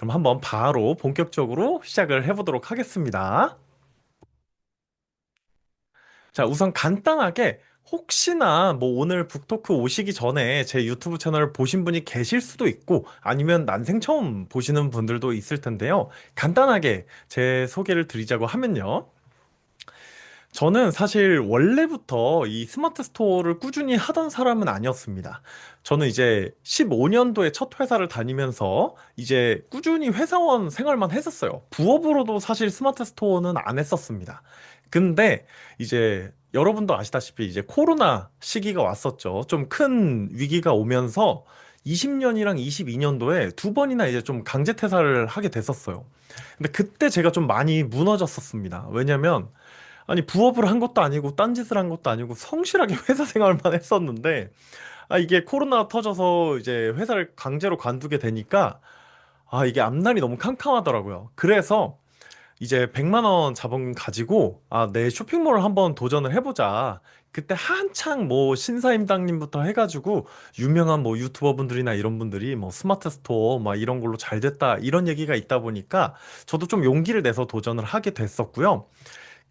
그럼 한번 바로 본격적으로 시작을 해보도록 하겠습니다. 자, 우선 간단하게 혹시나 뭐 오늘 북토크 오시기 전에 제 유튜브 채널 보신 분이 계실 수도 있고 아니면 난생 처음 보시는 분들도 있을 텐데요. 간단하게 제 소개를 드리자고 하면요. 저는 사실 원래부터 이 스마트 스토어를 꾸준히 하던 사람은 아니었습니다. 저는 이제 15년도에 첫 회사를 다니면서 이제 꾸준히 회사원 생활만 했었어요. 부업으로도 사실 스마트 스토어는 안 했었습니다. 근데 이제 여러분도 아시다시피 이제 코로나 시기가 왔었죠. 좀 큰 위기가 오면서 20년이랑 22년도에 두 번이나 이제 좀 강제 퇴사를 하게 됐었어요. 근데 그때 제가 좀 많이 무너졌었습니다. 왜냐면 아니 부업을 한 것도 아니고 딴짓을 한 것도 아니고 성실하게 회사 생활만 했었는데 이게 코로나 터져서 이제 회사를 강제로 관두게 되니까 이게 앞날이 너무 캄캄하더라고요. 그래서 이제 100만 원 자본 가지고 내 쇼핑몰을 한번 도전을 해보자. 그때 한창 뭐 신사임당님부터 해가지고 유명한 뭐 유튜버 분들이나 이런 분들이 뭐 스마트 스토어 막 이런 걸로 잘 됐다 이런 얘기가 있다 보니까 저도 좀 용기를 내서 도전을 하게 됐었고요.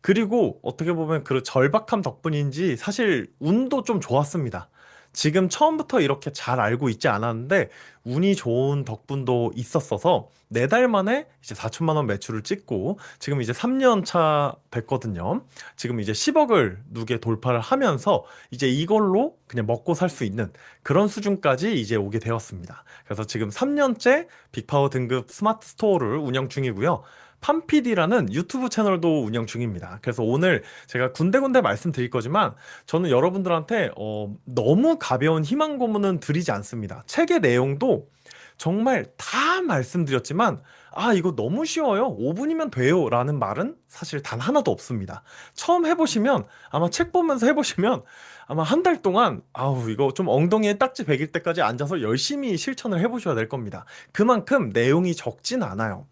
그리고 어떻게 보면 그 절박함 덕분인지 사실 운도 좀 좋았습니다. 지금 처음부터 이렇게 잘 알고 있지 않았는데 운이 좋은 덕분도 있었어서 4달 만에 이제 4천만 원 매출을 찍고 지금 이제 3년 차 됐거든요. 지금 이제 10억을 누계 돌파를 하면서 이제 이걸로 그냥 먹고 살 수 있는 그런 수준까지 이제 오게 되었습니다. 그래서 지금 3년째 빅파워 등급 스마트 스토어를 운영 중이고요. 팜피디라는 유튜브 채널도 운영 중입니다. 그래서 오늘 제가 군데군데 말씀드릴 거지만 저는 여러분들한테 너무 가벼운 희망 고문은 드리지 않습니다. 책의 내용도 정말 다 말씀드렸지만 이거 너무 쉬워요. 5분이면 돼요. 라는 말은 사실 단 하나도 없습니다. 처음 해보시면 아마 책 보면서 해보시면 아마 한 달 동안 이거 좀 엉덩이에 딱지 베길 때까지 앉아서 열심히 실천을 해보셔야 될 겁니다. 그만큼 내용이 적진 않아요.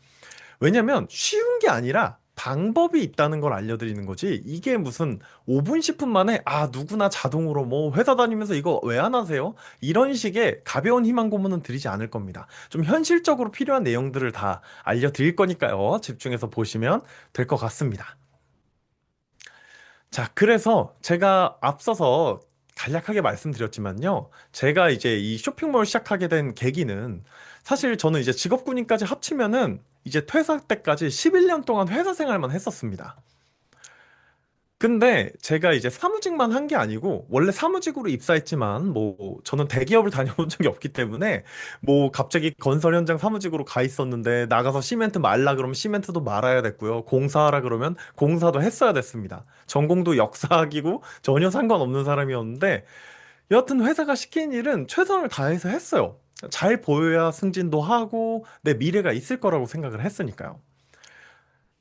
왜냐면 쉬운 게 아니라 방법이 있다는 걸 알려드리는 거지. 이게 무슨 5분, 10분 만에 누구나 자동으로 뭐 회사 다니면서 이거 왜 안 하세요? 이런 식의 가벼운 희망 고문은 드리지 않을 겁니다. 좀 현실적으로 필요한 내용들을 다 알려드릴 거니까요. 집중해서 보시면 될 것 같습니다. 자, 그래서 제가 앞서서 간략하게 말씀드렸지만요. 제가 이제 이 쇼핑몰 시작하게 된 계기는 사실 저는 이제 직업군인까지 합치면은 이제 퇴사 때까지 11년 동안 회사 생활만 했었습니다. 근데 제가 이제 사무직만 한 게 아니고 원래 사무직으로 입사했지만 뭐 저는 대기업을 다녀본 적이 없기 때문에 뭐 갑자기 건설 현장 사무직으로 가 있었는데 나가서 시멘트 말라 그러면 시멘트도 말아야 됐고요. 공사하라 그러면 공사도 했어야 됐습니다. 전공도 역사학이고 전혀 상관없는 사람이었는데 여하튼 회사가 시킨 일은 최선을 다해서 했어요. 잘 보여야 승진도 하고 내 미래가 있을 거라고 생각을 했으니까요.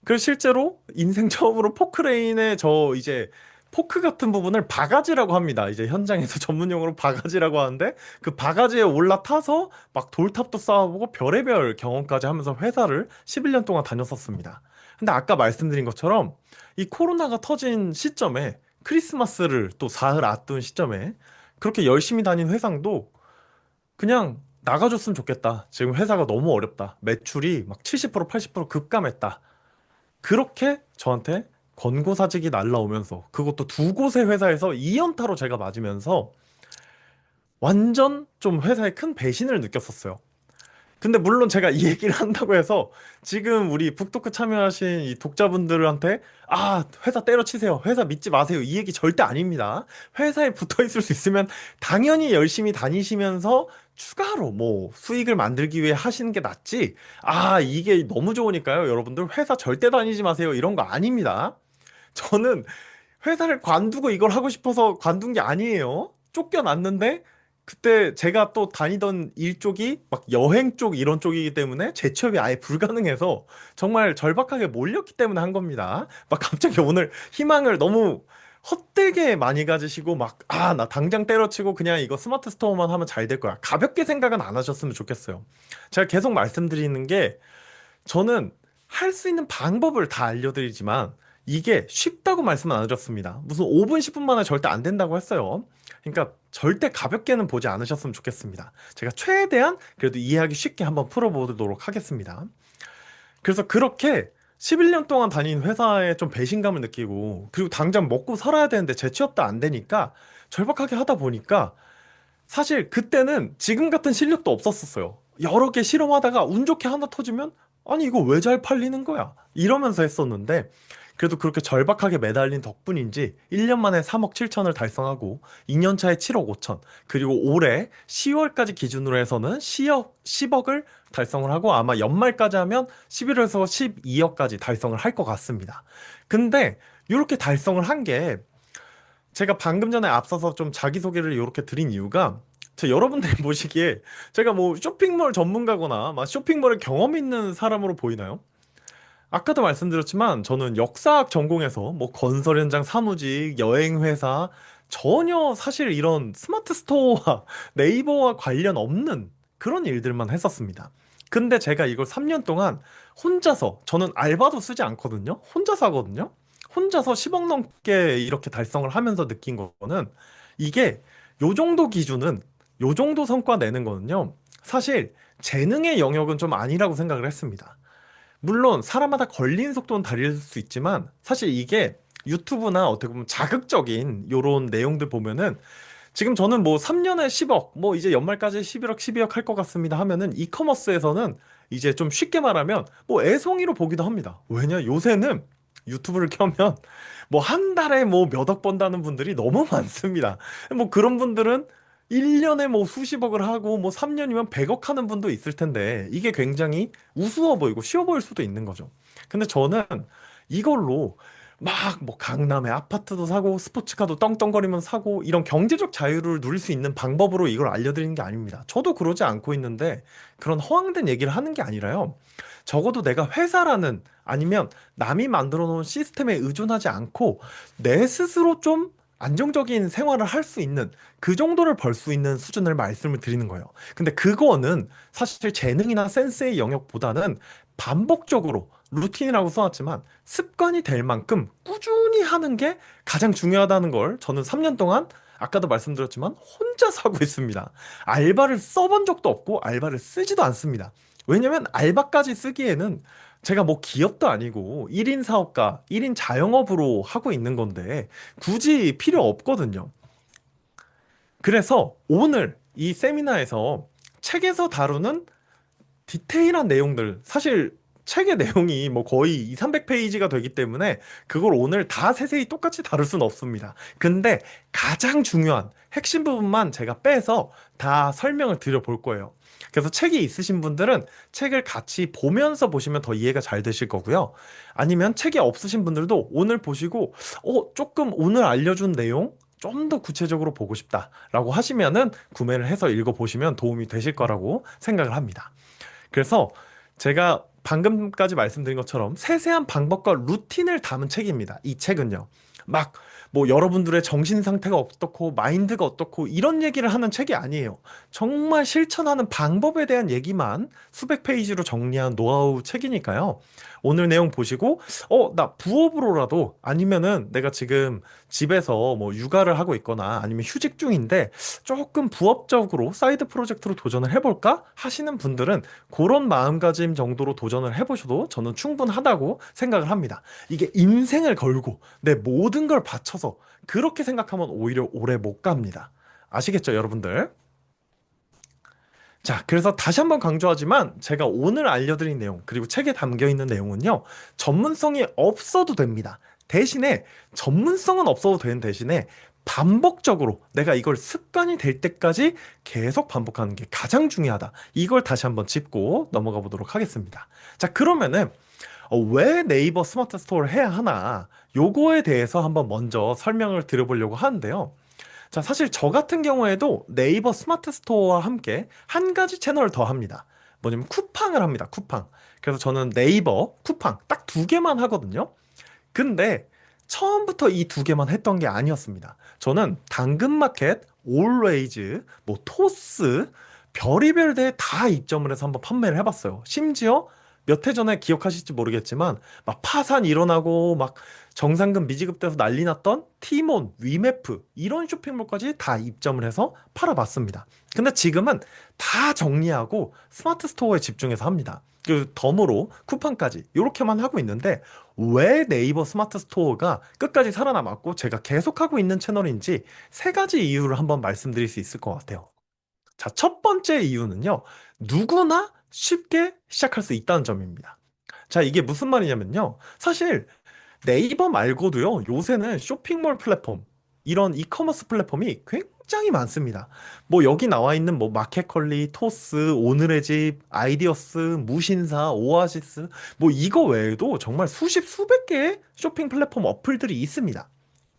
그래서 실제로 인생 처음으로 포크레인에 저 이제 포크 같은 부분을 바가지라고 합니다. 이제 현장에서 전문 용어로 바가지라고 하는데 그 바가지에 올라타서 막 돌탑도 쌓아보고 별의별 경험까지 하면서 회사를 11년 동안 다녔었습니다. 근데 아까 말씀드린 것처럼 이 코로나가 터진 시점에 크리스마스를 또 사흘 앞둔 시점에 그렇게 열심히 다닌 회상도 그냥 나가줬으면 좋겠다. 지금 회사가 너무 어렵다. 매출이 막 70% 80% 급감했다. 그렇게 저한테 권고사직이 날라오면서 그것도 두 곳의 회사에서 2연타로 제가 맞으면서 완전 좀 회사에 큰 배신을 느꼈었어요. 근데 물론 제가 이 얘기를 한다고 해서 지금 우리 북토크 참여하신 이 독자분들한테 회사 때려치세요. 회사 믿지 마세요. 이 얘기 절대 아닙니다. 회사에 붙어 있을 수 있으면 당연히 열심히 다니시면서 추가로 뭐 수익을 만들기 위해 하시는 게 낫지. 이게 너무 좋으니까요. 여러분들 회사 절대 다니지 마세요. 이런 거 아닙니다. 저는 회사를 관두고 이걸 하고 싶어서 관둔 게 아니에요. 쫓겨났는데 그때 제가 또 다니던 일 쪽이 막 여행 쪽 이런 쪽이기 때문에 재취업이 아예 불가능해서 정말 절박하게 몰렸기 때문에 한 겁니다. 막 갑자기 오늘 희망을 너무 헛되게 많이 가지시고 막 나 당장 때려치고 그냥 이거 스마트 스토어만 하면 잘 될 거야. 가볍게 생각은 안 하셨으면 좋겠어요. 제가 계속 말씀드리는 게 저는 할 수 있는 방법을 다 알려드리지만 이게 쉽다고 말씀은 안 드렸습니다. 무슨 5분, 10분 만에 절대 안 된다고 했어요. 그러니까 절대 가볍게는 보지 않으셨으면 좋겠습니다. 제가 최대한 그래도 이해하기 쉽게 한번 풀어보도록 하겠습니다. 그래서 그렇게 11년 동안 다닌 회사에 좀 배신감을 느끼고, 그리고 당장 먹고 살아야 되는데 재취업도 안 되니까 절박하게 하다 보니까 사실 그때는 지금 같은 실력도 없었었어요. 여러 개 실험하다가 운 좋게 하나 터지면 아니 이거 왜 잘 팔리는 거야? 이러면서 했었는데 그래도 그렇게 절박하게 매달린 덕분인지 1년 만에 3억 7천을 달성하고 2년 차에 7억 5천, 그리고 올해 10월까지 기준으로 해서는 10억을 달성을 하고 아마 연말까지 하면 11월에서 12억까지 달성을 할 것 같습니다. 근데 이렇게 달성을 한 게 제가 방금 전에 앞서서 좀 자기소개를 이렇게 드린 이유가 여러분들이 보시기에 제가 뭐 쇼핑몰 전문가거나 막 쇼핑몰에 경험 있는 사람으로 보이나요? 아까도 말씀드렸지만 저는 역사학 전공해서 뭐 건설 현장 사무직, 여행회사 전혀 사실 이런 스마트 스토어와 네이버와 관련 없는 그런 일들만 했었습니다. 근데 제가 이걸 3년 동안 혼자서, 저는 알바도 쓰지 않거든요. 혼자서 하거든요. 혼자서 10억 넘게 이렇게 달성을 하면서 느낀 거는 이게 요 정도 기준은, 요 정도 성과 내는 거는요. 사실 재능의 영역은 좀 아니라고 생각을 했습니다. 물론 사람마다 걸린 속도는 다를 수 있지만 사실 이게 유튜브나 어떻게 보면 자극적인 요런 내용들 보면은 지금 저는 뭐 3년에 10억, 뭐 이제 연말까지 11억, 12억 할 것 같습니다 하면은 이커머스에서는 이제 좀 쉽게 말하면 뭐 애송이로 보기도 합니다. 왜냐? 요새는 유튜브를 켜면 뭐 한 달에 뭐 몇 억 번다는 분들이 너무 많습니다. 뭐 그런 분들은 1년에 뭐 수십억을 하고 뭐 3년이면 100억 하는 분도 있을 텐데 이게 굉장히 우스워 보이고 쉬워 보일 수도 있는 거죠. 근데 저는 이걸로 막 뭐 강남에 아파트도 사고 스포츠카도 떵떵거리면서 사고 이런 경제적 자유를 누릴 수 있는 방법으로 이걸 알려드리는 게 아닙니다. 저도 그러지 않고 있는데 그런 허황된 얘기를 하는 게 아니라요. 적어도 내가 회사라는 아니면 남이 만들어 놓은 시스템에 의존하지 않고 내 스스로 좀 안정적인 생활을 할 수 있는 그 정도를 벌 수 있는 수준을 말씀을 드리는 거예요. 근데 그거는 사실 재능이나 센스의 영역보다는 반복적으로 루틴이라고 써놨지만 습관이 될 만큼 꾸준히 하는 게 가장 중요하다는 걸 저는 3년 동안 아까도 말씀드렸지만 혼자 사고 있습니다. 알바를 써본 적도 없고 알바를 쓰지도 않습니다. 왜냐면 알바까지 쓰기에는 제가 뭐 기업도 아니고 1인 사업가, 1인 자영업으로 하고 있는 건데 굳이 필요 없거든요. 그래서 오늘 이 세미나에서 책에서 다루는 디테일한 내용들, 사실 책의 내용이 뭐 거의 2, 300페이지가 되기 때문에 그걸 오늘 다 세세히 똑같이 다룰 수는 없습니다. 근데 가장 중요한 핵심 부분만 제가 빼서 다 설명을 드려볼 거예요. 그래서 책이 있으신 분들은 책을 같이 보면서 보시면 더 이해가 잘 되실 거고요. 아니면 책이 없으신 분들도 오늘 보시고, 조금 오늘 알려준 내용 좀 더 구체적으로 보고 싶다라고 하시면은 구매를 해서 읽어보시면 도움이 되실 거라고 생각을 합니다. 그래서 제가 방금까지 말씀드린 것처럼 세세한 방법과 루틴을 담은 책입니다. 이 책은요. 막 뭐 여러분들의 정신 상태가 어떻고 마인드가 어떻고 이런 얘기를 하는 책이 아니에요. 정말 실천하는 방법에 대한 얘기만 수백 페이지로 정리한 노하우 책이니까요. 오늘 내용 보시고 나 부업으로라도 아니면은 내가 지금 집에서 뭐 육아를 하고 있거나 아니면 휴직 중인데 조금 부업적으로 사이드 프로젝트로 도전을 해볼까 하시는 분들은 그런 마음가짐 정도로 도전을 해보셔도 저는 충분하다고 생각을 합니다. 이게 인생을 걸고 내 모든 걸 바쳐서 그렇게 생각하면 오히려 오래 못 갑니다. 아시겠죠, 여러분들? 자, 그래서 다시 한번 강조하지만 제가 오늘 알려드린 내용, 그리고 책에 담겨 있는 내용은요, 전문성이 없어도 됩니다. 대신에 전문성은 없어도 되는 대신에 반복적으로 내가 이걸 습관이 될 때까지 계속 반복하는 게 가장 중요하다. 이걸 다시 한번 짚고 넘어가 보도록 하겠습니다. 자, 그러면은 왜 네이버 스마트 스토어를 해야 하나? 요거에 대해서 한번 먼저 설명을 드려보려고 하는데요. 자, 사실 저 같은 경우에도 네이버 스마트 스토어와 함께 한 가지 채널을 더 합니다. 뭐냐면 쿠팡을 합니다. 쿠팡. 그래서 저는 네이버, 쿠팡 딱 두 개만 하거든요. 근데 처음부터 이 두 개만 했던 게 아니었습니다. 저는 당근마켓, 올웨이즈, 뭐 토스, 별의별 데에 다 입점을 해서 한번 판매를 해봤어요. 심지어 몇 해 전에 기억하실지 모르겠지만 막 파산 일어나고 막 정상금 미지급돼서 난리 났던 티몬, 위메프 이런 쇼핑몰까지 다 입점을 해서 팔아봤습니다. 근데 지금은 다 정리하고 스마트 스토어에 집중해서 합니다. 그 덤으로 쿠팡까지 이렇게만 하고 있는데 왜 네이버 스마트 스토어가 끝까지 살아남았고 제가 계속하고 있는 채널인지 세 가지 이유를 한번 말씀드릴 수 있을 것 같아요. 자, 첫 번째 이유는요. 누구나 쉽게 시작할 수 있다는 점입니다. 자, 이게 무슨 말이냐면요. 사실 네이버 말고도요, 요새는 쇼핑몰 플랫폼, 이런 이커머스 플랫폼이 굉장히 많습니다. 뭐 여기 나와 있는 뭐 마켓컬리, 토스, 오늘의 집, 아이디어스, 무신사, 오아시스, 뭐 이거 외에도 정말 수십, 수백 개의 쇼핑 플랫폼 어플들이 있습니다.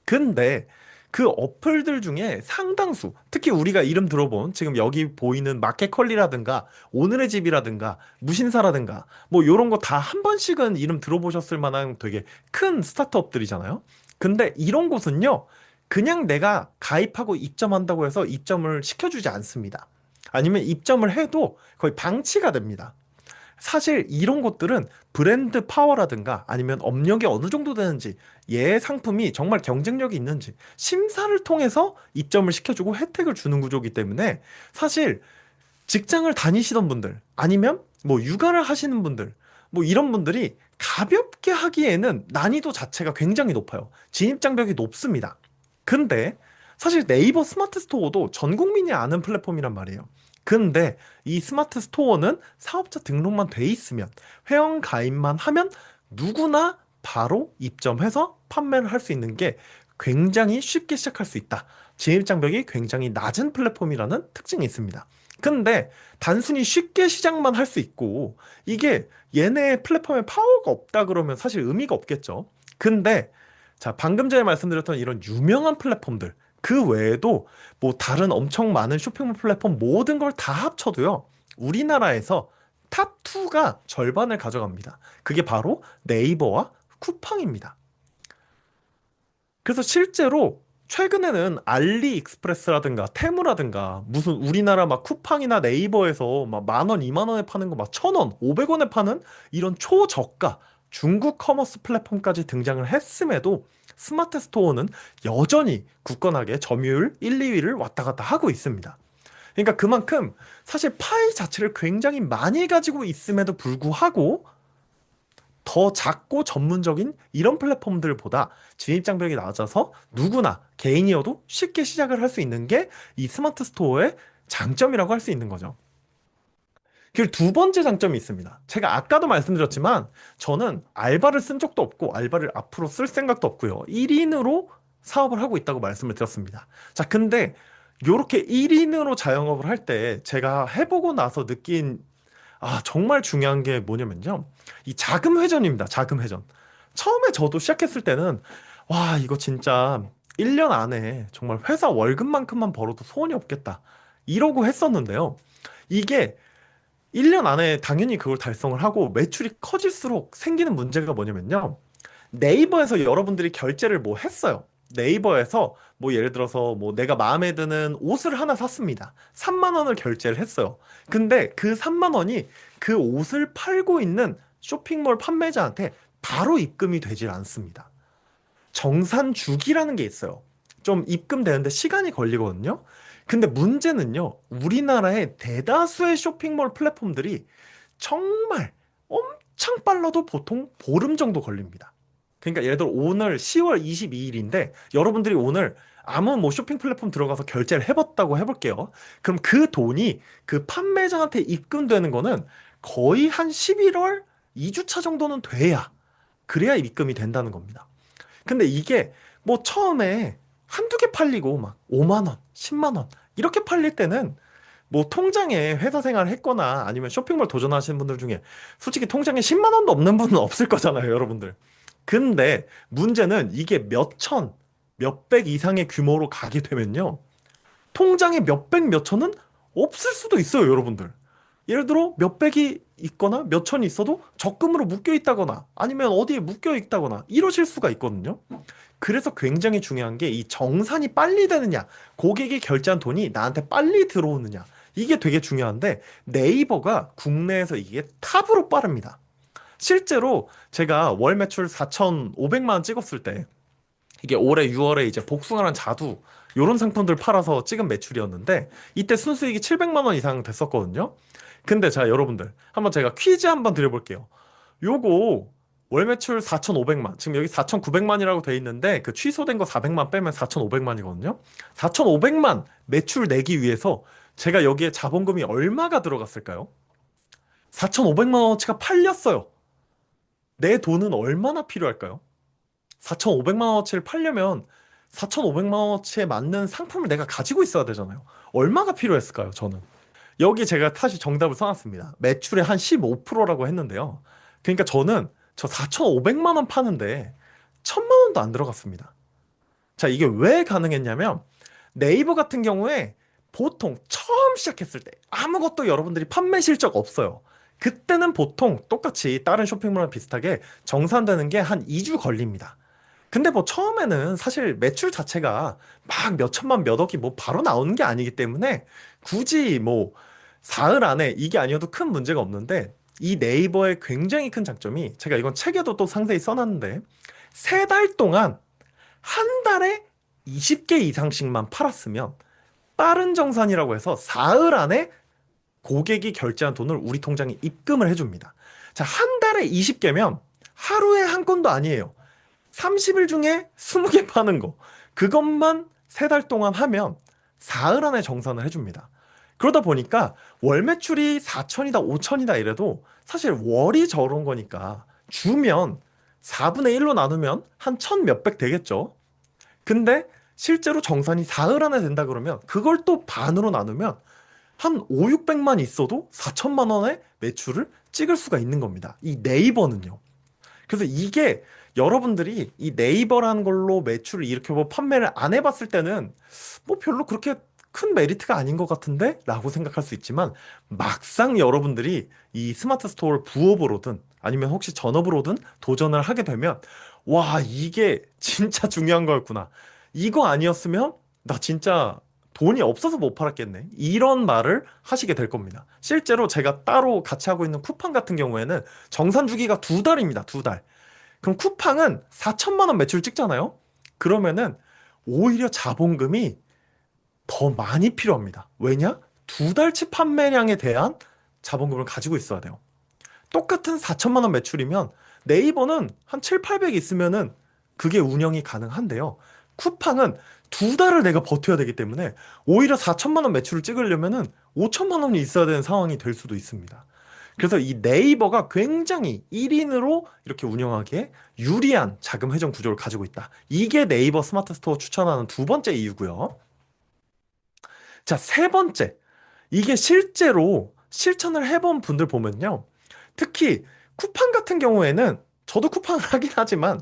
근데 그 어플들 중에 상당수, 특히 우리가 이름 들어본 지금 여기 보이는 마켓컬리라든가 오늘의 집이라든가 무신사라든가 뭐 이런 거 다 한 번씩은 이름 들어보셨을 만한 되게 큰 스타트업들이잖아요. 근데 이런 곳은요, 그냥 내가 가입하고 입점한다고 해서 입점을 시켜주지 않습니다. 아니면 입점을 해도 거의 방치가 됩니다. 사실 이런 것들은 브랜드 파워라든가 아니면 업력이 어느 정도 되는지, 얘 상품이 정말 경쟁력이 있는지 심사를 통해서 입점을 시켜주고 혜택을 주는 구조이기 때문에 사실 직장을 다니시던 분들 아니면 뭐 육아를 하시는 분들 뭐 이런 분들이 가볍게 하기에는 난이도 자체가 굉장히 높아요. 진입장벽이 높습니다. 근데 사실 네이버 스마트 스토어도 전 국민이 아는 플랫폼이란 말이에요. 근데 이 스마트 스토어는 사업자 등록만 돼 있으면 회원 가입만 하면 누구나 바로 입점해서 판매를 할 수 있는 게 굉장히 쉽게 시작할 수 있다. 진입장벽이 굉장히 낮은 플랫폼이라는 특징이 있습니다. 근데 단순히 쉽게 시작만 할 수 있고 이게 얘네 플랫폼에 파워가 없다 그러면 사실 의미가 없겠죠. 근데 자, 방금 전에 말씀드렸던 이런 유명한 플랫폼들 그 외에도 뭐 다른 엄청 많은 쇼핑몰 플랫폼 모든 걸 다 합쳐도요. 우리나라에서 탑2가 절반을 가져갑니다. 그게 바로 네이버와 쿠팡입니다. 그래서 실제로 최근에는 알리익스프레스라든가 테무라든가 무슨 우리나라 막 쿠팡이나 네이버에서 막 만 원, 2만 원에 파는 거 막 천 원, 500원에 파는 이런 초저가 중국 커머스 플랫폼까지 등장을 했음에도 스마트 스토어는 여전히 굳건하게 점유율 1, 2위를 왔다 갔다 하고 있습니다. 그러니까 그만큼 사실 파이 자체를 굉장히 많이 가지고 있음에도 불구하고 더 작고 전문적인 이런 플랫폼들보다 진입장벽이 낮아서 누구나 개인이어도 쉽게 시작을 할 수 있는 게 이 스마트 스토어의 장점이라고 할 수 있는 거죠. 그리고 두 번째 장점이 있습니다. 제가 아까도 말씀드렸지만 저는 알바를 쓴 적도 없고 알바를 앞으로 쓸 생각도 없고요. 1인으로 사업을 하고 있다고 말씀을 드렸습니다. 자, 근데 요렇게 1인으로 자영업을 할 때 제가 해보고 나서 느낀 정말 중요한 게 뭐냐면요. 이 자금 회전입니다. 자금 회전. 처음에 저도 시작했을 때는, 와, 이거 진짜 1년 안에 정말 회사 월급만큼만 벌어도 소원이 없겠다. 이러고 했었는데요. 이게 1년 안에 당연히 그걸 달성을 하고 매출이 커질수록 생기는 문제가 뭐냐면요. 네이버에서 여러분들이 결제를 뭐 했어요. 네이버에서 뭐 예를 들어서 뭐 내가 마음에 드는 옷을 하나 샀습니다. 3만 원을 결제를 했어요. 근데 그 3만 원이 그 옷을 팔고 있는 쇼핑몰 판매자한테 바로 입금이 되질 않습니다. 정산 주기라는 게 있어요. 좀 입금되는데 시간이 걸리거든요. 근데 문제는요, 우리나라의 대다수의 쇼핑몰 플랫폼들이 정말 엄청 빨라도 보통 보름 정도 걸립니다. 그러니까 예를 들어 오늘 10월 22일인데 여러분들이 오늘 아무 뭐 쇼핑 플랫폼 들어가서 결제를 해봤다고 해볼게요. 그럼 그 돈이 그 판매자한테 입금되는 거는 거의 한 11월 2주차 정도는 돼야 그래야 입금이 된다는 겁니다. 근데 이게 뭐 처음에 한두 개 팔리고 막 5만 원, 10만 원 이렇게 팔릴 때는 뭐 통장에 회사 생활을 했거나 아니면 쇼핑몰 도전하시는 분들 중에 솔직히 통장에 10만 원도 없는 분은 없을 거잖아요, 여러분들. 근데 문제는 이게 몇 천, 몇백 이상의 규모로 가게 되면요. 통장에 몇백, 몇 천은 없을 수도 있어요, 여러분들. 예를 들어 몇백이 있거나 몇 천이 있어도 적금으로 묶여 있다거나 아니면 어디에 묶여 있다거나 이러실 수가 있거든요. 그래서 굉장히 중요한 게 이 정산이 빨리 되느냐, 고객이 결제한 돈이 나한테 빨리 들어오느냐, 이게 되게 중요한데 네이버가 국내에서 이게 탑으로 빠릅니다. 실제로 제가 월 매출 4,500만 원 찍었을 때 이게 올해 6월에 이제 복숭아랑 자두 요런 상품들 팔아서 찍은 매출이었는데 이때 순수익이 700만 원 이상 됐었거든요. 근데 자, 여러분들 한번 제가 퀴즈 한번 드려볼게요. 요거 월 매출 4,500만, 지금 여기 4,900만이라고 돼 있는데 그 취소된 거 400만 빼면 4,500만이거든요. 4,500만 매출 내기 위해서 제가 여기에 자본금이 얼마가 들어갔을까요? 4,500만 원어치가 팔렸어요. 내 돈은 얼마나 필요할까요? 4,500만 원어치를 팔려면 4,500만 원어치에 맞는 상품을 내가 가지고 있어야 되잖아요. 얼마가 필요했을까요, 저는? 여기 제가 다시 정답을 써놨습니다. 매출의 한 15%라고 했는데요. 그러니까 저는 저 4,500만 원 파는데 1,000만 원도 안 들어갔습니다. 자, 이게 왜 가능했냐면 네이버 같은 경우에 보통 처음 시작했을 때 아무것도 여러분들이 판매 실적 없어요. 그때는 보통 똑같이 다른 쇼핑몰랑 비슷하게 정산되는 게 한 2주 걸립니다. 근데 뭐 처음에는 사실 매출 자체가 막 몇 천만 몇 억이 뭐 바로 나오는 게 아니기 때문에 굳이 뭐 사흘 안에 이게 아니어도 큰 문제가 없는데 이 네이버의 굉장히 큰 장점이 제가 이건 책에도 또 상세히 써놨는데 3달 동안 한 달에 20개 이상씩만 팔았으면 빠른 정산이라고 해서 사흘 안에 고객이 결제한 돈을 우리 통장에 입금을 해줍니다. 자, 한 달에 20개면 하루에 한 건도 아니에요. 30일 중에 20개 파는 거. 그것만 3달 동안 하면 사흘 안에 정산을 해줍니다. 그러다 보니까 월 매출이 4천이다, 5천이다 이래도 사실 월이 저런 거니까 주면 4분의 1로 나누면 한 천 몇백 되겠죠. 근데 실제로 정산이 사흘 안에 된다 그러면 그걸 또 반으로 나누면 한 5, 600만 있어도 4천만 원의 매출을 찍을 수가 있는 겁니다. 이 네이버는요. 그래서 이게 여러분들이 이 네이버라는 걸로 매출을 이렇게 뭐 판매를 안 해봤을 때는 뭐 별로 그렇게 큰 메리트가 아닌 것 같은데? 라고 생각할 수 있지만 막상 여러분들이 이 스마트 스토어를 부업으로든 아니면 혹시 전업으로든 도전을 하게 되면 와, 이게 진짜 중요한 거였구나. 이거 아니었으면 나 진짜 돈이 없어서 못 팔았겠네. 이런 말을 하시게 될 겁니다. 실제로 제가 따로 같이 하고 있는 쿠팡 같은 경우에는 정산 주기가 2달입니다. 2달. 그럼 쿠팡은 4천만 원 매출 찍잖아요? 그러면은 오히려 자본금이 더 많이 필요합니다. 왜냐? 2달치 판매량에 대한 자본금을 가지고 있어야 돼요. 똑같은 4천만 원 매출이면 네이버는 한 7, 800 있으면은 그게 운영이 가능한데요. 쿠팡은 2달을 내가 버텨야 되기 때문에 오히려 4천만 원 매출을 찍으려면은 5천만 원이 있어야 되는 상황이 될 수도 있습니다. 그래서 이 네이버가 굉장히 1인으로 이렇게 운영하기에 유리한 자금 회전 구조를 가지고 있다. 이게 네이버 스마트 스토어 추천하는 두 번째 이유고요. 자, 세 번째. 이게 실제로 실천을 해본 분들 보면요. 특히 쿠팡 같은 경우에는 저도 쿠팡을 하긴 하지만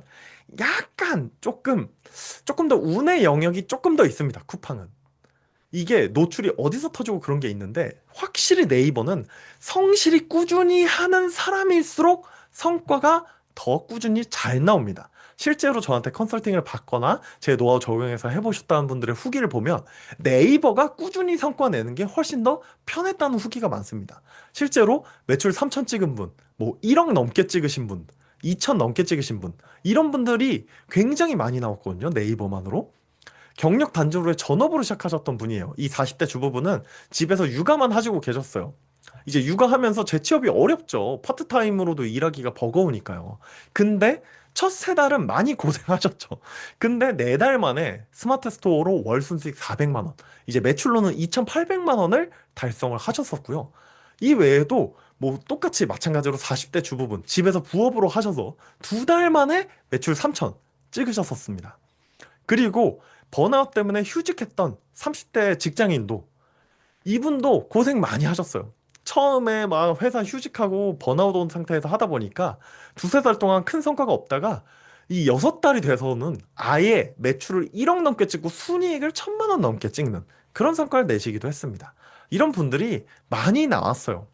약간 조금 더 운의 영역이 조금 더 있습니다. 쿠팡은. 이게 노출이 어디서 터지고 그런 게 있는데 확실히 네이버는 성실히 꾸준히 하는 사람일수록 성과가 더 꾸준히 잘 나옵니다. 실제로 저한테 컨설팅을 받거나 제 노하우 적용해서 해보셨다는 분들의 후기를 보면 네이버가 꾸준히 성과 내는 게 훨씬 더 편했다는 후기가 많습니다. 실제로 매출 3천 찍은 분, 뭐 1억 넘게 찍으신 분, 2천 넘게 찍으신 분, 이런 분들이 굉장히 많이 나왔거든요. 네이버만으로. 경력 단절후에 전업으로 시작하셨던 분이에요. 이 40대 주부분은 집에서 육아만 하시고 계셨어요. 이제 육아하면서 재취업이 어렵죠. 파트타임으로도 일하기가 버거우니까요. 근데 첫 3달은 많이 고생하셨죠. 근데 4달 만에 스마트 스토어로 월 순수익 400만 원, 이제 매출로는 2,800만 원을 달성을 하셨었고요. 이 외에도 뭐 똑같이 마찬가지로 40대 주부분 집에서 부업으로 하셔서 2달 만에 매출 3천 찍으셨었습니다. 그리고 번아웃 때문에 휴직했던 30대 직장인도 이분도 고생 많이 하셨어요. 처음에 막 회사 휴직하고 번아웃 온 상태에서 하다 보니까 두세 달 동안 큰 성과가 없다가 이 6달이 돼서는 아예 매출을 1억 넘게 찍고 순이익을 1,000만 원 넘게 찍는 그런 성과를 내시기도 했습니다. 이런 분들이 많이 나왔어요.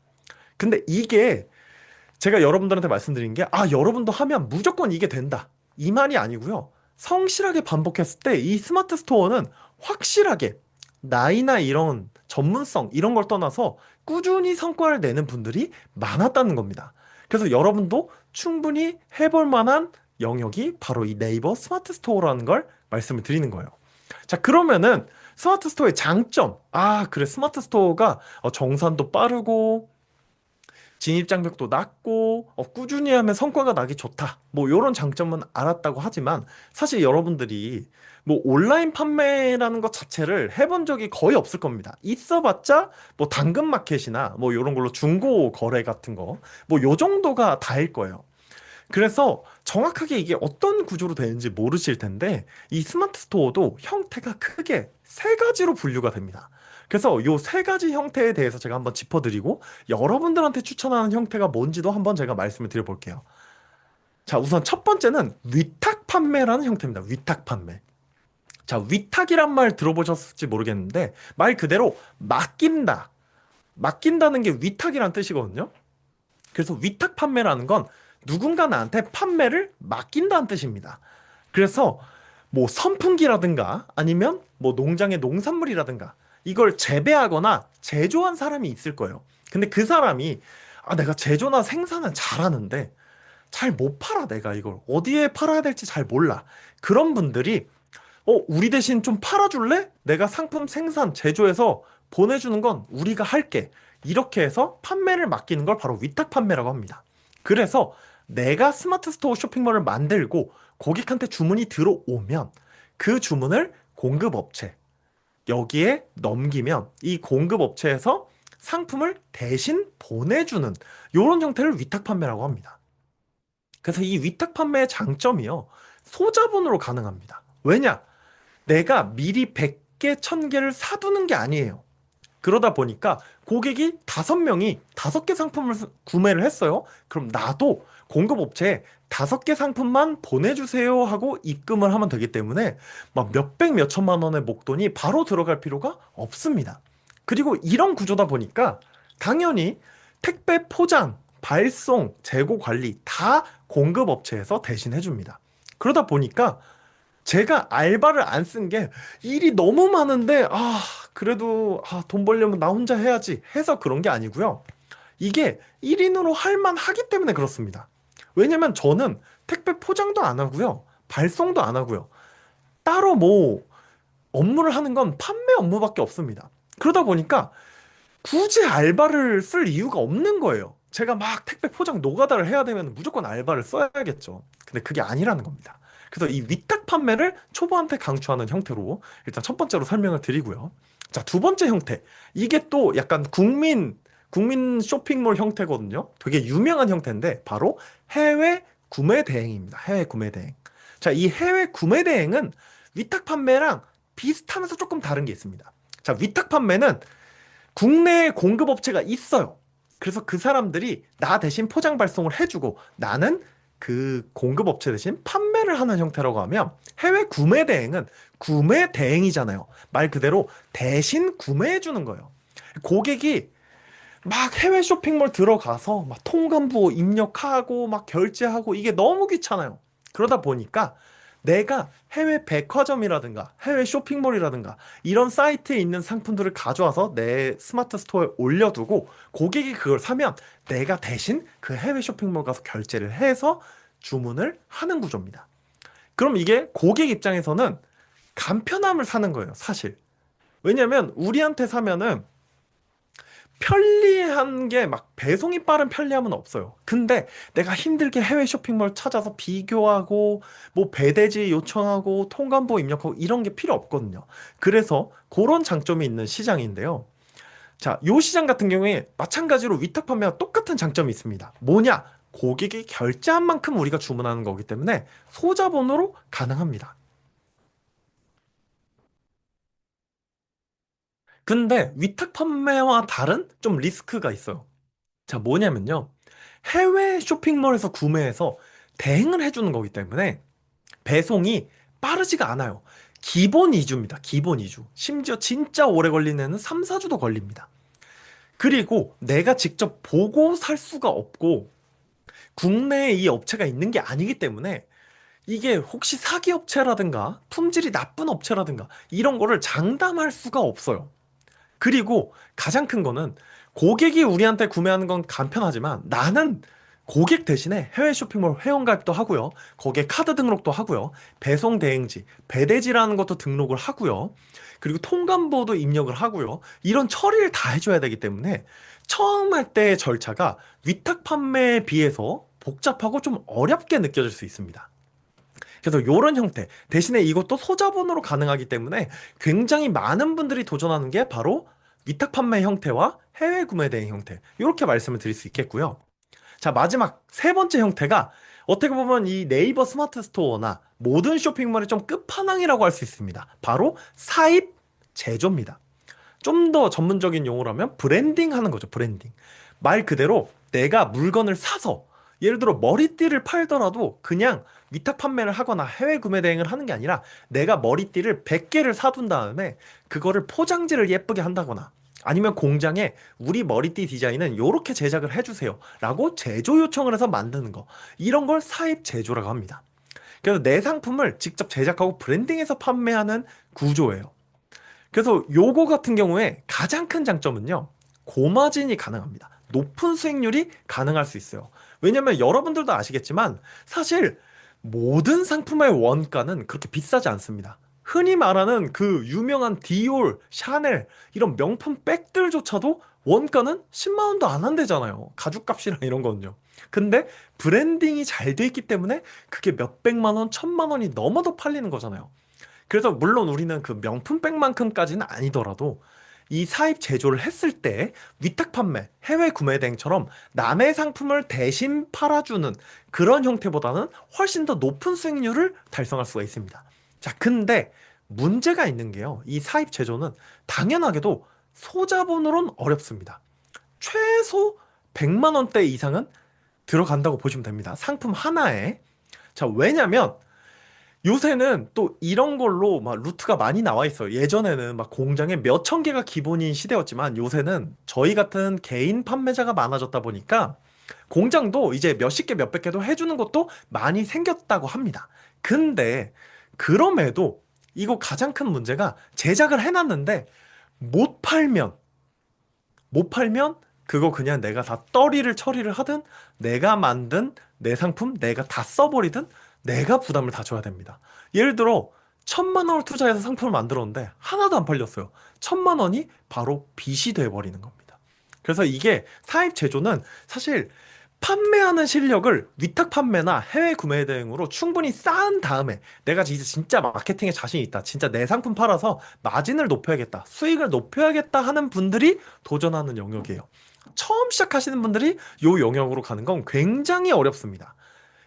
근데 이게 제가 여러분들한테 말씀드린 게, 아, 여러분도 하면 무조건 이게 된다. 이 말이 아니고요. 성실하게 반복했을 때 이 스마트 스토어는 확실하게 나이나 이런 전문성, 이런 걸 떠나서 꾸준히 성과를 내는 분들이 많았다는 겁니다. 그래서 여러분도 충분히 해볼 만한 영역이 바로 이 네이버 스마트 스토어라는 걸 말씀을 드리는 거예요. 자, 그러면은 스마트 스토어의 장점. 아, 그래. 스마트 스토어가 정산도 빠르고 진입 장벽도 낮고 꾸준히 하면 성과가 나기 좋다. 뭐 이런 장점은 알았다고 하지만 사실 여러분들이 뭐 온라인 판매라는 것 자체를 해본 적이 거의 없을 겁니다. 있어봤자 뭐 당근마켓이나 뭐 이런 걸로 중고 거래 같은 거 뭐 요 정도가 다일 거예요. 그래서 정확하게 이게 어떤 구조로 되는지 모르실 텐데 이 스마트 스토어도 형태가 크게 세 가지로 분류가 됩니다. 그래서 요 세 가지 형태에 대해서 제가 한번 짚어드리고 여러분들한테 추천하는 형태가 뭔지도 한번 제가 말씀을 드려볼게요. 자, 우선 첫 번째는 위탁 판매라는 형태입니다. 위탁 판매. 자, 위탁이란 말 들어보셨을지 모르겠는데 말 그대로 맡긴다. 맡긴다는 게 위탁이란 뜻이거든요. 그래서 위탁 판매라는 건 누군가 나한테 판매를 맡긴다는 뜻입니다. 그래서 뭐 선풍기라든가 아니면 뭐 농장의 농산물이라든가 이걸 재배하거나 제조한 사람이 있을 거예요. 근데 그 사람이 내가 제조나 생산은 잘하는데 잘 못 팔아 내가 이걸 어디에 팔아야 될지 잘 몰라. 그런 분들이 우리 대신 좀 팔아줄래? 내가 상품 생산 제조해서 보내주는 건 우리가 할게. 이렇게 해서 판매를 맡기는 걸 바로 위탁 판매라고 합니다. 그래서 내가 스마트 스토어 쇼핑몰을 만들고 고객한테 주문이 들어오면 그 주문을 공급업체 여기에 넘기면 이 공급업체에서 상품을 대신 보내주는 이런 형태를 위탁 판매라고 합니다. 그래서 이 위탁 판매의 장점이요. 소자본으로 가능합니다. 왜냐? 내가 미리 100개, 1000개를 사두는 게 아니에요. 그러다 보니까 고객이 5명이 5개 상품을 구매를 했어요. 그럼 나도 공급업체에 5개 상품만 보내주세요 하고 입금을 하면 되기 때문에 막 몇백, 몇천만 원의 목돈이 바로 들어갈 필요가 없습니다. 그리고 이런 구조다 보니까 당연히 택배 포장, 발송, 재고 관리 다 공급업체에서 대신 해줍니다. 그러다 보니까 제가 알바를 안 쓴 게 일이 너무 많은데, 그래도, 돈 벌려면 나 혼자 해야지 해서 그런 게 아니고요. 이게 1인으로 할 만하기 때문에 그렇습니다. 왜냐면 저는 택배 포장도 안 하고요. 발송도 안 하고요. 따로 뭐 업무를 하는 건 판매 업무밖에 없습니다. 그러다 보니까 굳이 알바를 쓸 이유가 없는 거예요. 제가 막 택배 포장 노가다를 해야 되면 무조건 알바를 써야겠죠. 근데 그게 아니라는 겁니다. 그래서 이 위탁 판매를 초보한테 강추하는 형태로 일단 첫 번째로 설명을 드리고요. 자, 두 번째 형태. 이게 또 약간 국민 쇼핑몰 형태거든요. 되게 유명한 형태인데 바로 해외 구매 대행입니다. 해외 구매 대행. 자, 이 해외 구매 대행은 위탁 판매랑 비슷하면서 조금 다른 게 있습니다. 자, 위탁 판매는 국내에 공급업체가 있어요. 그래서 그 사람들이 나 대신 포장 발송을 해주고 나는 그 공급업체 대신 판매를 하는 형태라고 하면 해외 구매 대행은 구매 대행이잖아요. 말 그대로 대신 구매해주는 거예요. 고객이 막 해외 쇼핑몰 들어가서 막 통관부 입력하고 막 결제하고 이게 너무 귀찮아요. 그러다 보니까 내가 해외 백화점이라든가 해외 쇼핑몰이라든가 이런 사이트에 있는 상품들을 가져와서 내 스마트 스토어에 올려두고 고객이 그걸 사면 내가 대신 그 해외 쇼핑몰 가서 결제를 해서 주문을 하는 구조입니다. 그럼 이게 고객 입장에서는 간편함을 사는 거예요, 사실. 왜냐면 우리한테 사면은 편리한 게 막 배송이 빠른 편리함은 없어요. 근데 내가 힘들게 해외 쇼핑몰 찾아서 비교하고 뭐 배대지 요청하고 통관보 입력하고 이런 게 필요 없거든요. 그래서 그런 장점이 있는 시장인데요. 자, 요 시장 같은 경우에 마찬가지로 위탁 판매와 똑같은 장점이 있습니다. 뭐냐? 고객이 결제한 만큼 우리가 주문하는 거기 때문에 소자본으로 가능합니다. 근데 위탁 판매와 다른 좀 리스크가 있어요. 자, 뭐냐면요. 해외 쇼핑몰에서 구매해서 대행을 해주는 거기 때문에 배송이 빠르지가 않아요. 기본 2주입니다. 기본 2주. 심지어 진짜 오래 걸리는 애는 3, 4주도 걸립니다. 그리고 내가 직접 보고 살 수가 없고 국내에 이 업체가 있는 게 아니기 때문에 이게 혹시 사기 업체라든가 품질이 나쁜 업체라든가 이런 거를 장담할 수가 없어요. 그리고 가장 큰 거는 고객이 우리한테 구매하는 건 간편하지만 나는 고객 대신에 해외 쇼핑몰 회원가입도 하고요. 거기에 카드 등록도 하고요. 배송 대행지, 배대지라는 것도 등록을 하고요. 그리고 통관번호도 입력을 하고요. 이런 처리를 다 해줘야 되기 때문에 처음 할 때의 절차가 위탁 판매에 비해서 복잡하고 좀 어렵게 느껴질 수 있습니다. 그래서 이런 형태, 대신에 이것도 소자본으로 가능하기 때문에 굉장히 많은 분들이 도전하는 게 바로 위탁 판매 형태와 해외 구매 대행 형태. 이렇게 말씀을 드릴 수 있겠고요. 자, 마지막 세 번째 형태가 어떻게 보면 이 네이버 스마트 스토어나 모든 쇼핑몰의 좀 끝판왕이라고 할 수 있습니다. 바로 사입 제조입니다. 좀 더 전문적인 용어라면 브랜딩 하는 거죠, 브랜딩. 말 그대로 내가 물건을 사서 예를 들어 머리띠를 팔더라도 그냥 위탁 판매를 하거나 해외 구매 대행을 하는 게 아니라 내가 머리띠를 100개를 사둔 다음에 그거를 포장지를 예쁘게 한다거나 아니면 공장에 우리 머리띠 디자인은 이렇게 제작을 해주세요 라고 제조 요청을 해서 만드는 거, 이런 걸 사입 제조라고 합니다. 그래서 내 상품을 직접 제작하고 브랜딩해서 판매하는 구조예요. 그래서 요거 같은 경우에 가장 큰 장점은요, 고마진이 가능합니다. 높은 수익률이 가능할 수 있어요. 왜냐면 여러분들도 아시겠지만 사실 모든 상품의 원가는 그렇게 비싸지 않습니다. 흔히 말하는 그 유명한 디올, 샤넬 이런 명품 백들조차도 원가는 10만 원도 안 한대잖아요. 가죽값이랑 이런 거는요. 근데 브랜딩이 잘 돼 있기 때문에 그게 몇백만 원, 천만 원이 넘어도 팔리는 거잖아요. 그래서 물론 우리는 그 명품백만큼까지는 아니더라도 이 사입 제조를 했을 때 위탁 판매, 해외 구매 대행처럼 남의 상품을 대신 팔아주는 그런 형태보다는 훨씬 더 높은 수익률을 달성할 수가 있습니다. 자, 근데 문제가 있는 게요. 이 사입 제조는 당연하게도 소자본으로는 어렵습니다. 최소 100만 원대 이상은 들어간다고 보시면 됩니다. 상품 하나에. 자, 왜냐면 요새는 또 이런 걸로 막 루트가 많이 나와 있어요. 예전에는 막 공장에 몇 천 개가 기본인 시대였지만 요새는 저희 같은 개인 판매자가 많아졌다 보니까 공장도 이제 몇십 개, 몇백 개도 해주는 것도 많이 생겼다고 합니다. 근데 그럼에도 이거 가장 큰 문제가 제작을 해놨는데 못 팔면, 못 팔면 그거 그냥 내가 다 떨이를 처리를 하든 내가 만든 내 상품 내가 다 써버리든 내가 부담을 다 줘야 됩니다. 예를 들어 1,000만 원을 투자해서 상품을 만들었는데 하나도 안 팔렸어요. 1,000만 원이 바로 빚이 돼버리는 겁니다. 그래서 이게 사입 제조는 사실 판매하는 실력을 위탁 판매나 해외 구매 대행으로 충분히 쌓은 다음에 내가 이제 진짜 마케팅에 자신이 있다, 진짜 내 상품 팔아서 마진을 높여야겠다, 수익을 높여야겠다 하는 분들이 도전하는 영역이에요. 처음 시작하시는 분들이 이 영역으로 가는 건 굉장히 어렵습니다.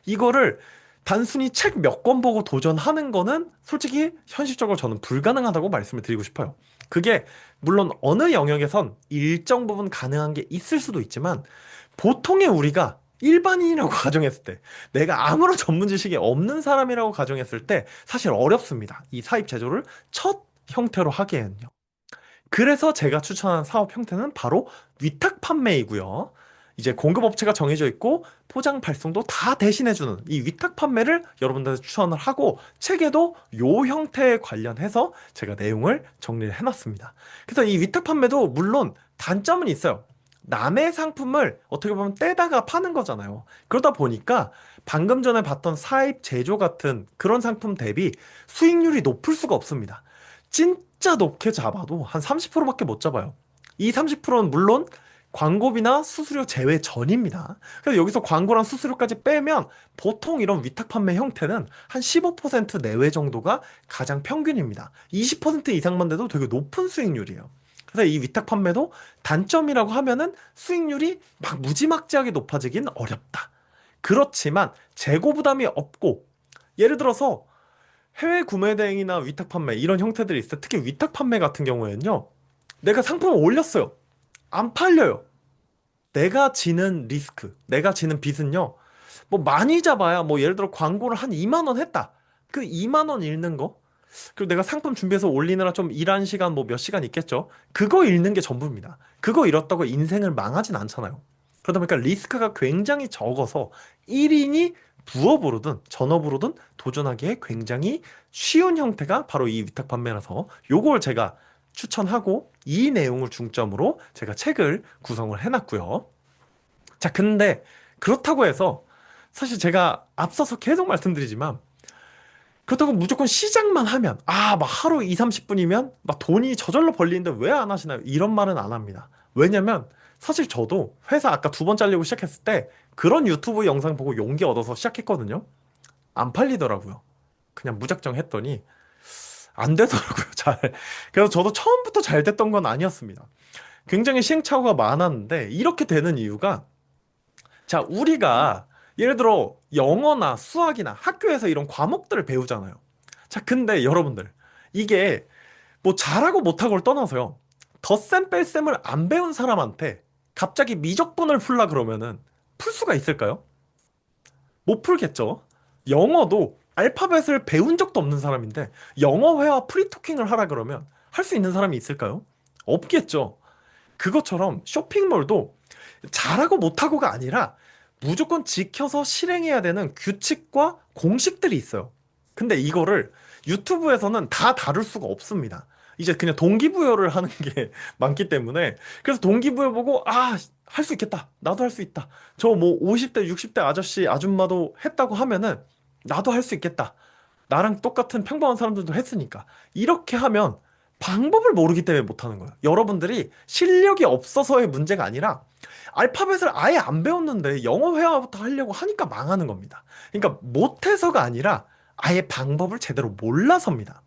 이거를 단순히 책 몇 권 보고 도전하는 거는 솔직히 현실적으로 저는 불가능하다고 말씀을 드리고 싶어요. 그게 물론 어느 영역에선 일정 부분 가능한 게 있을 수도 있지만 보통의 우리가 일반인이라고 가정했을 때, 내가 아무런 전문 지식이 없는 사람이라고 가정했을 때 사실 어렵습니다. 이 사입 제조를 첫 형태로 하기에는요. 그래서 제가 추천한 사업 형태는 바로 위탁 판매이고요. 이제 공급업체가 정해져 있고 포장 발송도 다 대신해주는 이 위탁 판매를 여러분들한테 추천을 하고 책에도 요 형태에 관련해서 제가 내용을 정리를 해놨습니다. 그래서 이 위탁 판매도 물론 단점은 있어요. 남의 상품을 어떻게 보면 떼다가 파는 거잖아요. 그러다 보니까 방금 전에 봤던 사입 제조 같은 그런 상품 대비 수익률이 높을 수가 없습니다. 진짜 높게 잡아도 한 30%밖에 못 잡아요. 이 30%는 물론 광고비나 수수료 제외 전입니다. 그래서 여기서 광고랑 수수료까지 빼면 보통 이런 위탁 판매 형태는 한 15% 내외 정도가 가장 평균입니다. 20% 이상만 돼도 되게 높은 수익률이에요. 그래서 이 위탁 판매도 단점이라고 하면은 수익률이 막 무지막지하게 높아지긴 어렵다. 그렇지만 재고 부담이 없고, 예를 들어서 해외 구매 대행이나 위탁 판매 이런 형태들이 있어요. 특히 위탁 판매 같은 경우에는요. 내가 상품을 올렸어요. 안 팔려요. 내가 지는 리스크, 내가 지는 빚은요. 뭐 많이 잡아야 뭐 예를 들어 광고를 한 2만 원 했다. 그 2만 원 잃는 거. 그리고 내가 상품 준비해서 올리느라 좀 일한 시간 뭐 몇 시간 있겠죠. 그거 잃는 게 전부입니다. 그거 잃었다고 인생을 망하진 않잖아요. 그러다 보니까 리스크가 굉장히 적어서 1인이 부업으로든 전업으로든 도전하기에 굉장히 쉬운 형태가 바로 이 위탁 판매라서 요걸 제가 추천하고 이 내용을 중점으로 제가 책을 구성을 해놨고요. 자, 근데 그렇다고 해서 사실 제가 앞서서 계속 말씀드리지만 그렇다고 무조건 시작만 하면 막 하루 2, 30분이면 막 돈이 저절로 벌리는데 왜 안 하시나요? 이런 말은 안 합니다. 왜냐면 사실 저도 회사 아까 2번 잘리고 시작했을 때 그런 유튜브 영상 보고 용기 얻어서 시작했거든요. 안 팔리더라고요. 그냥 무작정 했더니 안 되더라고요. 잘. 그래서 저도 처음부터 잘 됐던 건 아니었습니다. 굉장히 시행착오가 많았는데 이렇게 되는 이유가 자, 우리가 예를 들어 영어나 수학이나 학교에서 이런 과목들을 배우잖아요. 자, 근데 여러분들 이게 뭐 잘하고 못하고를 떠나서요. 덧셈 뺄셈을 안 배운 사람한테 갑자기 미적분을 풀라 그러면은 풀 수가 있을까요? 못 풀겠죠. 영어도 알파벳을 배운 적도 없는 사람인데 영어 회화 프리토킹을 하라 그러면 할 수 있는 사람이 있을까요? 없겠죠. 그것처럼 쇼핑몰도 잘하고 못하고가 아니라 무조건 지켜서 실행해야 되는 규칙과 공식들이 있어요. 근데 이거를 유튜브에서는 다 다룰 수가 없습니다. 이제 그냥 동기부여를 하는 게 많기 때문에 그래서 동기부여 보고 할 수 있겠다. 나도 할 수 있다. 저 뭐 50대, 60대 아저씨, 아줌마도 했다고 하면은 나도 할 수 있겠다. 나랑 똑같은 평범한 사람들도 했으니까. 이렇게 하면 방법을 모르기 때문에 못하는 거예요. 여러분들이 실력이 없어서의 문제가 아니라 알파벳을 아예 안 배웠는데 영어 회화부터 하려고 하니까 망하는 겁니다. 그러니까 못해서가 아니라 아예 방법을 제대로 몰라서입니다.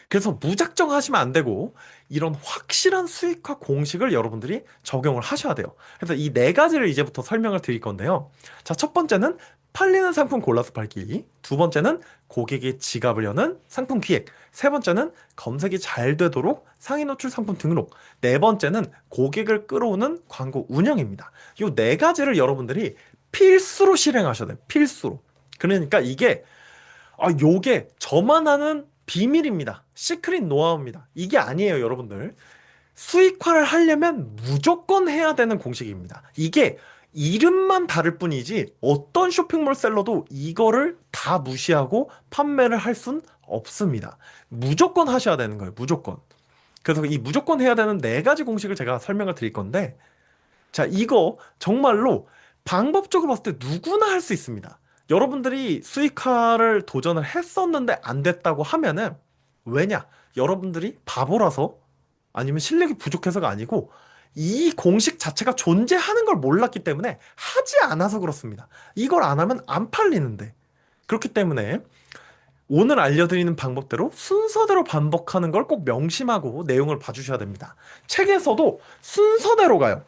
그래서 무작정 하시면 안 되고 이런 확실한 수익화 공식을 여러분들이 적용을 하셔야 돼요. 그래서 이 네 가지를 이제부터 설명을 드릴 건데요. 자, 첫 번째는 팔리는 상품 골라서 팔기. 두 번째는 고객의 지갑을 여는 상품 기획. 세 번째는 검색이 잘 되도록 상위 노출 상품 등록. 네 번째는 고객을 끌어오는 광고 운영입니다. 이 네 가지를 여러분들이 필수로 실행하셔야 돼요. 필수로. 그러니까 요게 저만 아는 비밀입니다. 시크릿 노하우입니다. 이게 아니에요, 여러분들. 수익화를 하려면 무조건 해야 되는 공식입니다. 이게 이름만 다를 뿐이지 어떤 쇼핑몰 셀러도 이거를 다 무시하고 판매를 할 순 없습니다. 무조건 하셔야 되는 거예요, 무조건. 그래서 이 무조건 해야 되는 네 가지 공식을 제가 설명을 드릴 건데, 자, 이거 정말로 방법적으로 봤을 때 누구나 할 수 있습니다. 여러분들이 수익화를 도전을 했었는데 안 됐다고 하면은 왜냐? 여러분들이 바보라서 아니면 실력이 부족해서가 아니고 이 공식 자체가 존재하는 걸 몰랐기 때문에 하지 않아서 그렇습니다. 이걸 안 하면 안 팔리는데. 그렇기 때문에 오늘 알려드리는 방법대로 순서대로 반복하는 걸 꼭 명심하고 내용을 봐주셔야 됩니다. 책에서도 순서대로 가요.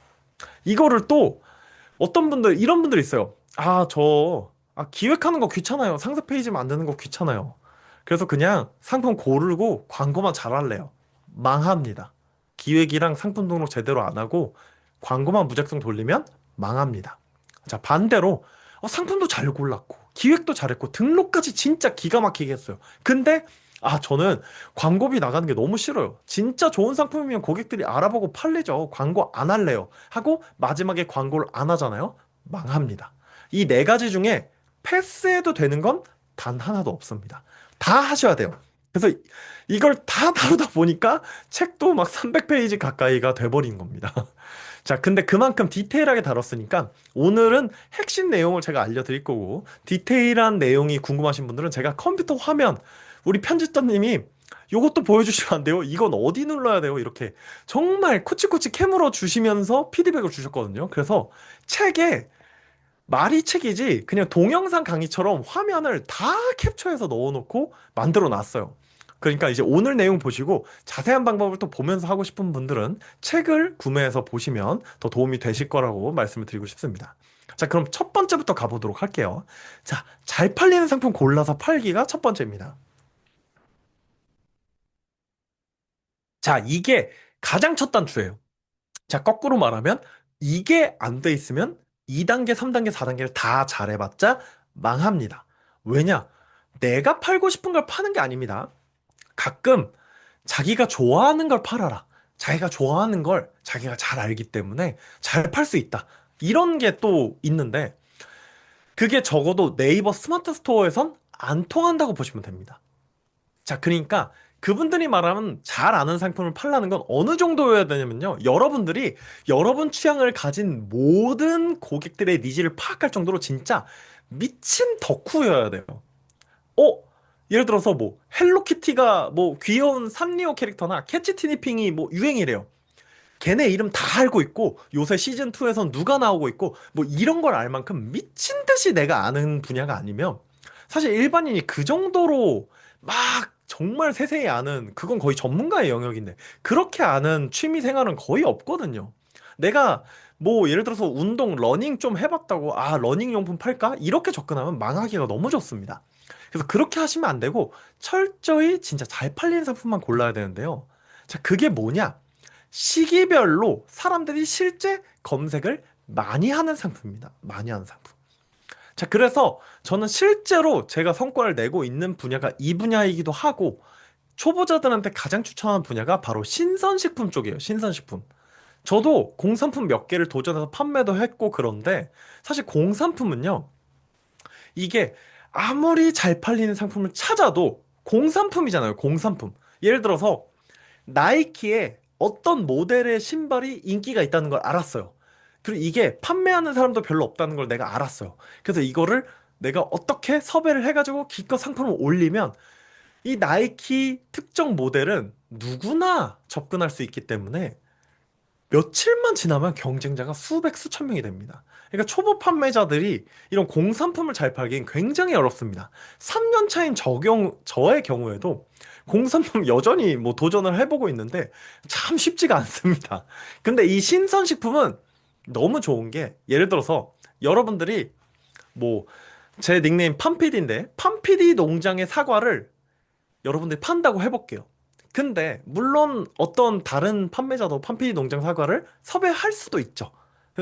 이거를 또 어떤 분들, 이런 분들 있어요. 기획하는 거 귀찮아요. 상세 페이지 만드는 거 귀찮아요. 그래서 그냥 상품 고르고 광고만 잘할래요. 망합니다. 기획이랑 상품 등록 제대로 안 하고 광고만 무작정 돌리면 망합니다. 자, 반대로 상품도 잘 골랐고 기획도 잘했고 등록까지 진짜 기가 막히게 했어요. 근데 저는 광고비 나가는 게 너무 싫어요. 진짜 좋은 상품이면 고객들이 알아보고 팔리죠. 광고 안 할래요. 하고 마지막에 광고를 안 하잖아요. 망합니다. 이 네 가지 중에 패스해도 되는 건 단 하나도 없습니다. 다 하셔야 돼요. 그래서 이걸 다 다루다 보니까 책도 막 300페이지 가까이가 돼버린 겁니다. 자, 근데 그만큼 디테일하게 다뤘으니까 오늘은 핵심 내용을 제가 알려드릴 거고, 디테일한 내용이 궁금하신 분들은 제가 컴퓨터 화면, 우리 편집자님이 요것도 보여주시면 안 돼요? 이건 어디 눌러야 돼요? 이렇게 정말 코치코치 캐물어 주시면서 피드백을 주셨거든요. 그래서 책에 말이 책이지 그냥 동영상 강의처럼 화면을 다 캡처해서 넣어놓고 만들어 놨어요. 그러니까 이제 오늘 내용 보시고 자세한 방법을 또 보면서 하고 싶은 분들은 책을 구매해서 보시면 더 도움이 되실 거라고 말씀을 드리고 싶습니다. 자, 그럼 첫 번째부터 가보도록 할게요. 자, 잘 팔리는 상품 골라서 팔기가 첫 번째입니다. 자, 이게 가장 첫 단추예요. 자, 거꾸로 말하면 이게 안 돼 있으면 2단계, 3단계, 4단계를 다 잘해봤자 망합니다. 왜냐? 내가 팔고 싶은 걸 파는 게 아닙니다. 가끔 자기가 좋아하는 걸 팔아라. 자기가 좋아하는 걸 자기가 잘 알기 때문에 잘 팔 수 있다. 이런 게 또 있는데 그게 적어도 네이버 스마트 스토어에선 안 통한다고 보시면 됩니다. 자, 그러니까 그분들이 말하는 잘 아는 상품을 팔라는 건 어느 정도여야 되냐면요. 여러분들이 여러분 취향을 가진 모든 고객들의 니즈를 파악할 정도로 진짜 미친 덕후여야 돼요. 어? 예를 들어서 뭐 헬로키티가 뭐 귀여운 산리오 캐릭터나 캐치 티니핑이 뭐 유행이래요. 걔네 이름 다 알고 있고 요새 시즌2에선 누가 나오고 있고 뭐 이런 걸 알 만큼 미친 듯이 내가 아는 분야가 아니면 사실 일반인이 그 정도로 막 정말 세세히 아는 그건 거의 전문가의 영역인데 그렇게 아는 취미 생활은 거의 없거든요. 내가 뭐 예를 들어서 운동 러닝 좀 해봤다고 아 러닝 용품 팔까? 이렇게 접근하면 망하기가 너무 좋습니다. 그래서 그렇게 하시면 안 되고 철저히 진짜 잘 팔리는 상품만 골라야 되는데요. 자, 그게 뭐냐? 시기별로 사람들이 실제 검색을 많이 하는 상품입니다. 많이 하는 상품. 자, 그래서 저는 실제로 제가 성과를 내고 있는 분야가 이 분야이기도 하고, 초보자들한테 가장 추천하는 분야가 바로 신선식품 쪽이에요. 신선식품. 저도 공산품 몇 개를 도전해서 판매도 했고 그런데, 사실 공산품은요, 이게 아무리 잘 팔리는 상품을 찾아도 공산품이잖아요. 공산품. 예를 들어서 나이키에 어떤 모델의 신발이 인기가 있다는 걸 알았어요. 그리고 이게 판매하는 사람도 별로 없다는 걸 내가 알았어요. 그래서 이거를 내가 어떻게 섭외를 해가지고 기껏 상품을 올리면 이 나이키 특정 모델은 누구나 접근할 수 있기 때문에 며칠만 지나면 경쟁자가 수백, 수천 명이 됩니다. 그러니까 초보 판매자들이 이런 공산품을 잘 팔기엔 굉장히 어렵습니다. 3년 차인 저의 경우에도 공산품 여전히 뭐 도전을 해보고 있는데 참 쉽지가 않습니다. 근데 이 신선식품은 너무 좋은 게 예를 들어서 여러분들이 뭐 제 닉네임 팜피디인데 팜피디 농장의 사과를 여러분들이 판다고 해볼게요. 근데 물론 어떤 다른 판매자도 팜피디 농장 사과를 섭외할 수도 있죠.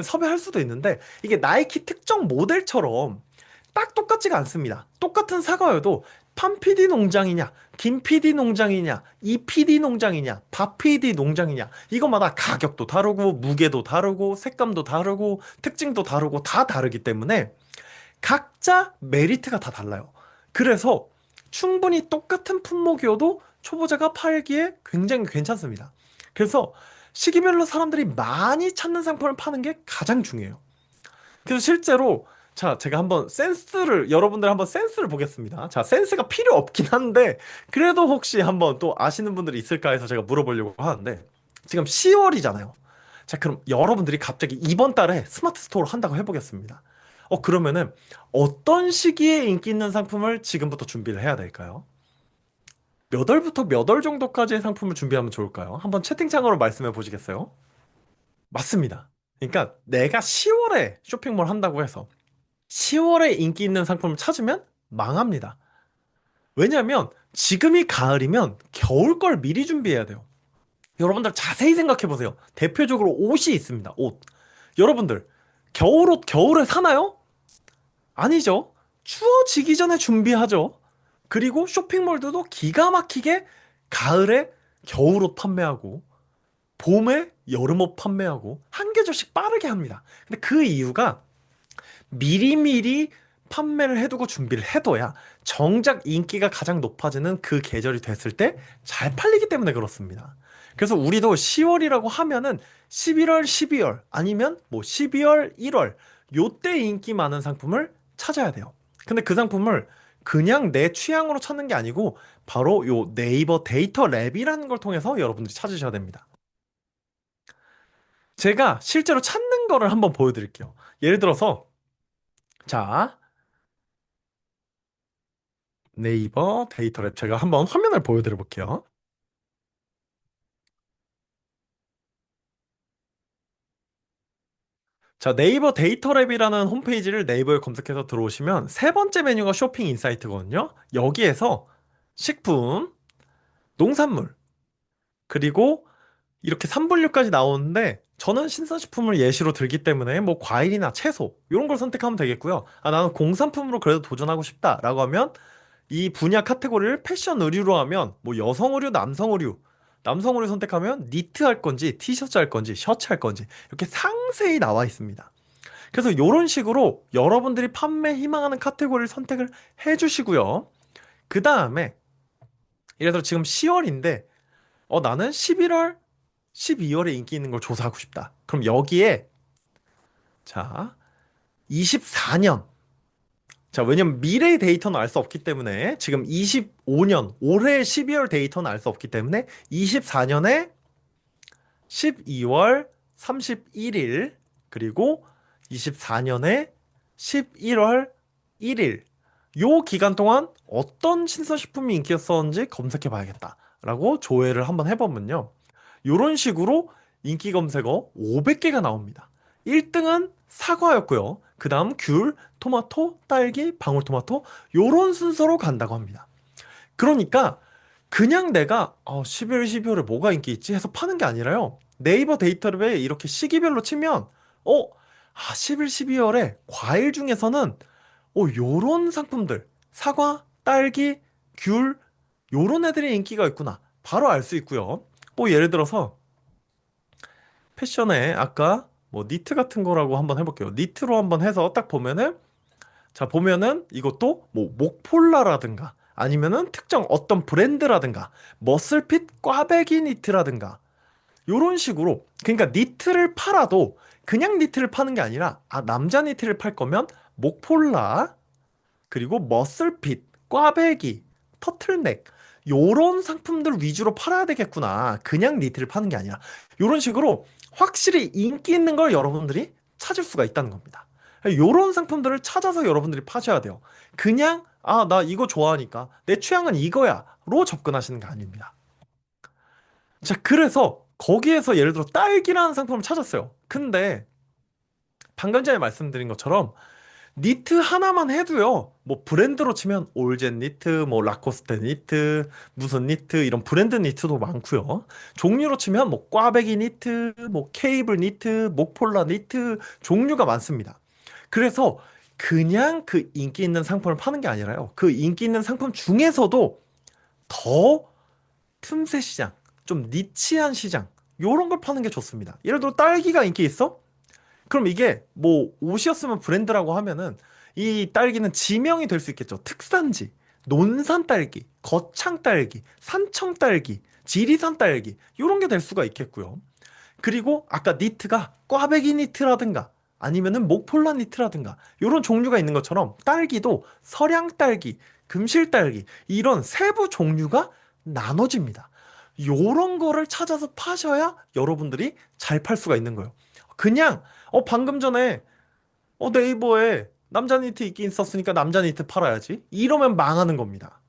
섭외할 수도 있는데 이게 나이키 특정 모델처럼 딱 똑같지가 않습니다. 똑같은 사과여도 팜피디 농장이냐, 김피디 농장이냐, 이피디 농장이냐, 박피디 농장이냐 이것마다 가격도 다르고 무게도 다르고 색감도 다르고 특징도 다르고 다 다르기 때문에 각자 메리트가 다 달라요. 그래서 충분히 똑같은 품목이어도 초보자가 팔기에 굉장히 괜찮습니다. 그래서 시기별로 사람들이 많이 찾는 상품을 파는 게 가장 중요해요. 그래서 실제로 자, 제가 한번 여러분들 한번 센스를 보겠습니다. 자, 센스가 필요 없긴 한데, 그래도 혹시 한번 또 아시는 분들이 있을까 해서 제가 물어보려고 하는데, 지금 10월이잖아요. 자, 그럼 여러분들이 갑자기 이번 달에 스마트 스토어를 한다고 해보겠습니다. 그러면은 어떤 시기에 인기 있는 상품을 지금부터 준비를 해야 될까요? 몇 월부터 몇 월 정도까지의 상품을 준비하면 좋을까요? 한번 채팅창으로 말씀해 보시겠어요? 맞습니다. 그러니까 내가 10월에 쇼핑몰 한다고 해서 10월에 인기 있는 상품을 찾으면 망합니다. 왜냐하면 지금이 가을이면 겨울 걸 미리 준비해야 돼요. 여러분들 자세히 생각해 보세요. 대표적으로 옷이 있습니다. 옷. 여러분들 겨울옷 겨울에 사나요? 아니죠. 추워지기 전에 준비하죠. 그리고 쇼핑몰들도 기가 막히게 가을에 겨울옷 판매하고 봄에 여름옷 판매하고 한 계절씩 빠르게 합니다. 근데 그 이유가 미리미리 판매를 해두고 준비를 해둬야 정작 인기가 가장 높아지는 그 계절이 됐을 때 잘 팔리기 때문에 그렇습니다. 그래서 우리도 10월이라고 하면은 11월, 12월 아니면 뭐 12월, 1월 요때 인기 많은 상품을 찾아야 돼요. 근데 그 상품을 그냥 내 취향으로 찾는 게 아니고 바로 요 네이버 데이터 랩이라는 걸 통해서 여러분들이 찾으셔야 됩니다. 제가 실제로 찾는 거를 한번 보여드릴게요. 예를 들어서 자, 네이버 데이터 랩 제가 한번 화면을 보여드려 볼게요. 자, 네이버 데이터 랩이라는 홈페이지를 네이버에 검색해서 들어오시면 세 번째 메뉴가 쇼핑 인사이트거든요. 여기에서 식품, 농산물, 그리고 이렇게 3분류까지 나오는데 저는 신선식품을 예시로 들기 때문에 뭐 과일이나 채소 이런 걸 선택하면 되겠고요. 아, 나는 공산품으로 그래도 도전하고 싶다라고 하면 이 분야 카테고리를 패션 의류로 하면 뭐 여성 의류, 남성 의류, 남성 의류 선택하면 니트 할 건지 티셔츠 할 건지 셔츠 할 건지 이렇게 상세히 나와 있습니다. 그래서 이런 식으로 여러분들이 판매 희망하는 카테고리를 선택을 해 주시고요. 그 다음에 예를 들어 지금 10월인데, 나는 11월, 12월에 인기 있는 걸 조사하고 싶다. 그럼 여기에, 자, 24년. 자, 왜냐면 미래의 데이터는 알 수 없기 때문에, 지금 25년, 올해 12월 데이터는 알 수 없기 때문에, 24년에 12월 31일, 그리고 24년에 11월 1일, 요 기간 동안 어떤 신선식품이 인기였었는지 검색해 봐야겠다라고 조회를 한번 해보면요. 요런 식으로 인기 검색어 500개가 나옵니다. 1등은 사과였고요. 그 다음 귤, 토마토, 딸기, 방울토마토, 요런 순서로 간다고 합니다. 그러니까 그냥 내가 11월, 12월에 뭐가 인기 있지 해서 파는 게 아니라요. 네이버 데이터를 이렇게 시기별로 치면 11, 12월에 과일 중에서는 요런 상품들 사과, 딸기, 귤 요런 애들이 인기가 있구나. 바로 알 수 있고요. 뭐 예를 들어서 패션에 아까 뭐 니트 같은 거라고 한번 해볼게요. 니트로 한번 해서 딱 보면은 자, 보면은 이것도 뭐 목폴라라든가 아니면은 특정 어떤 브랜드라든가 머슬핏 꽈배기 니트라든가 요런 식으로 그러니까 니트를 팔아도 그냥 니트를 파는 게 아니라 남자 니트를 팔 거면 목폴라 그리고 머슬핏, 꽈배기, 터틀넥 요런 상품들 위주로 팔아야 되겠구나. 그냥 니트를 파는 게 아니라 요런 식으로 확실히 인기 있는 걸 여러분들이 찾을 수가 있다는 겁니다. 요런 상품들을 찾아서 여러분들이 파셔야 돼요. 그냥 나 이거 좋아하니까 내 취향은 이거야로 접근하시는 게 아닙니다. 자, 그래서 거기에서 예를 들어 딸기라는 상품을 찾았어요. 근데 방금 전에 말씀드린 것처럼 니트 하나만 해도요. 뭐 브랜드로 치면 올젠 니트, 뭐 라코스테 니트, 무슨 니트 이런 브랜드 니트도 많고요. 종류로 치면 뭐 꽈배기 니트, 뭐 케이블 니트, 목폴라 니트 종류가 많습니다. 그래서 그냥 그 인기 있는 상품을 파는 게 아니라요. 그 인기 있는 상품 중에서도 더 틈새 시장, 좀 니치한 시장 요런 걸 파는 게 좋습니다. 예를 들어 딸기가 인기 있어? 그럼 이게 뭐 옷이었으면 브랜드라고 하면은 이 딸기는 지명이 될 수 있겠죠. 특산지, 논산 딸기, 거창 딸기, 산청 딸기, 지리산 딸기 이런 게 될 수가 있겠고요. 그리고 아까 니트가 꽈배기 니트라든가 아니면은 목폴라 니트라든가 이런 종류가 있는 것처럼 딸기도 서량 딸기, 금실 딸기 이런 세부 종류가 나눠집니다. 요런 거를 찾아서 파셔야 여러분들이 잘 팔 수가 있는 거예요. 그냥 방금 전에 네이버에 남자 니트 있긴 있었으니까 남자 니트 팔아야지. 이러면 망하는 겁니다.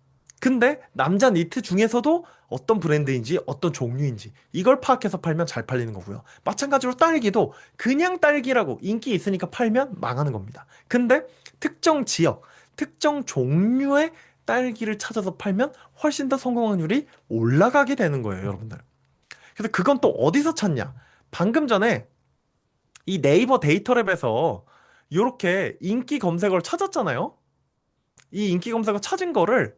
근데 남자 니트 중에서도 어떤 브랜드인지 어떤 종류인지 이걸 파악해서 팔면 잘 팔리는 거고요. 마찬가지로 딸기도 그냥 딸기라고 인기 있으니까 팔면 망하는 겁니다. 근데 특정 지역, 특정 종류의 딸기를 찾아서 팔면 훨씬 더 성공 확률이 올라가게 되는 거예요, 여러분들. 그래서 그건 또 어디서 찾냐? 방금 전에 이 네이버 데이터랩에서 이렇게 인기 검색어를 찾았잖아요. 이 인기 검색어 찾은 거를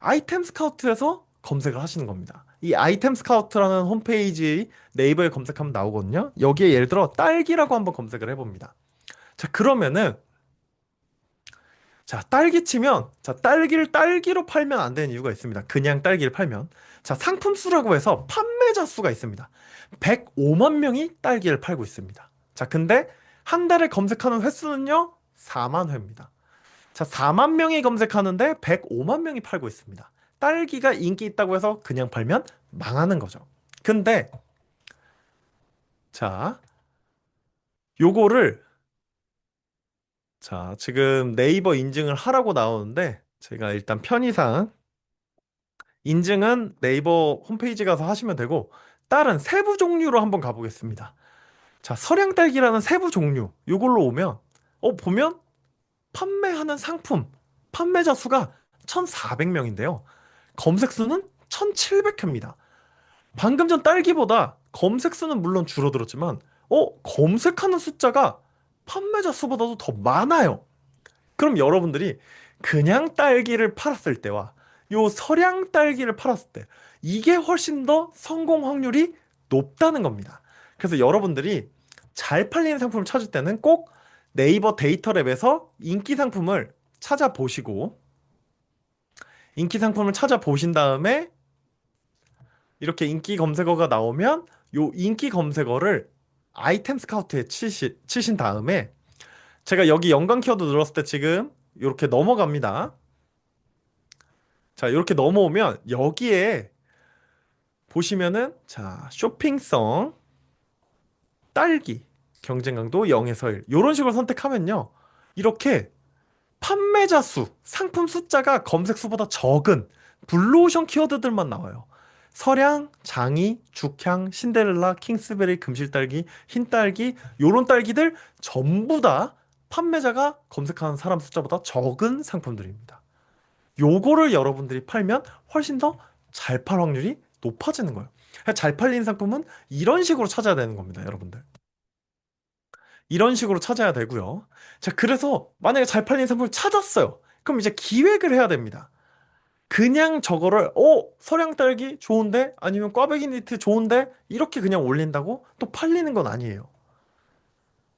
아이템 스카우트에서 검색을 하시는 겁니다. 이 아이템 스카우트라는 홈페이지 네이버에 검색하면 나오거든요. 여기에 예를 들어 딸기라고 한번 검색을 해봅니다. 자, 그러면은 자, 딸기 치면 자, 딸기를 딸기로 팔면 안 되는 이유가 있습니다. 그냥 딸기를 팔면 자, 상품 수라고 해서 판매자 수가 있습니다. 105만 명이 딸기를 팔고 있습니다. 자, 근데 한 달에 검색하는 횟수는요, 4만 회입니다. 자, 4만 명이 검색하는데 105만 명이 팔고 있습니다. 딸기가 인기 있다고 해서 그냥 팔면 망하는 거죠. 근데 자, 요거를 자, 지금 네이버 인증을 하라고 나오는데 제가 일단 편의상 인증은 네이버 홈페이지 가서 하시면 되고 다른 세부 종류로 한번 가보겠습니다. 자, 설양딸기라는 세부 종류 요걸로 오면 보면 판매하는 상품 판매자 수가 1,400명인데요. 검색 수는 1,700회입니다. 방금 전 딸기보다 검색 수는 물론 줄어들었지만 검색하는 숫자가 판매자 수보다도 더 많아요. 그럼 여러분들이 그냥 딸기를 팔았을 때와 요 서량 딸기를 팔았을 때 이게 훨씬 더 성공 확률이 높다는 겁니다. 그래서 여러분들이 잘 팔리는 상품을 찾을 때는 꼭 네이버 데이터랩에서 인기 상품을 찾아보시고 인기 상품을 찾아보신 다음에 이렇게 인기 검색어가 나오면 요 인기 검색어를 아이템 스카우트에 치신 다음에 제가 여기 연관 키워드 눌렀을 때 지금 이렇게 넘어갑니다. 자, 이렇게 넘어오면 여기에 보시면은 자, 쇼핑성, 딸기, 경쟁 강도 0에서 1 이런 식으로 선택하면요. 이렇게 판매자 수, 상품 숫자가 검색 수보다 적은 블루오션 키워드들만 나와요. 서량, 장이, 죽향, 신데렐라, 킹스베리, 금실딸기, 흰딸기 요런 딸기들 전부 다 판매자가 검색하는 사람 숫자보다 적은 상품들입니다. 요거를 여러분들이 팔면 훨씬 더 잘 팔 확률이 높아지는 거예요. 잘 팔린 상품은 이런 식으로 찾아야 되는 겁니다, 여러분들. 이런 식으로 찾아야 되고요. 자, 그래서 만약에 잘 팔린 상품을 찾았어요. 그럼 이제 기획을 해야 됩니다. 그냥 저거를 서량 딸기 좋은데 아니면 꽈배기 니트 좋은데 이렇게 그냥 올린다고 또 팔리는 건 아니에요.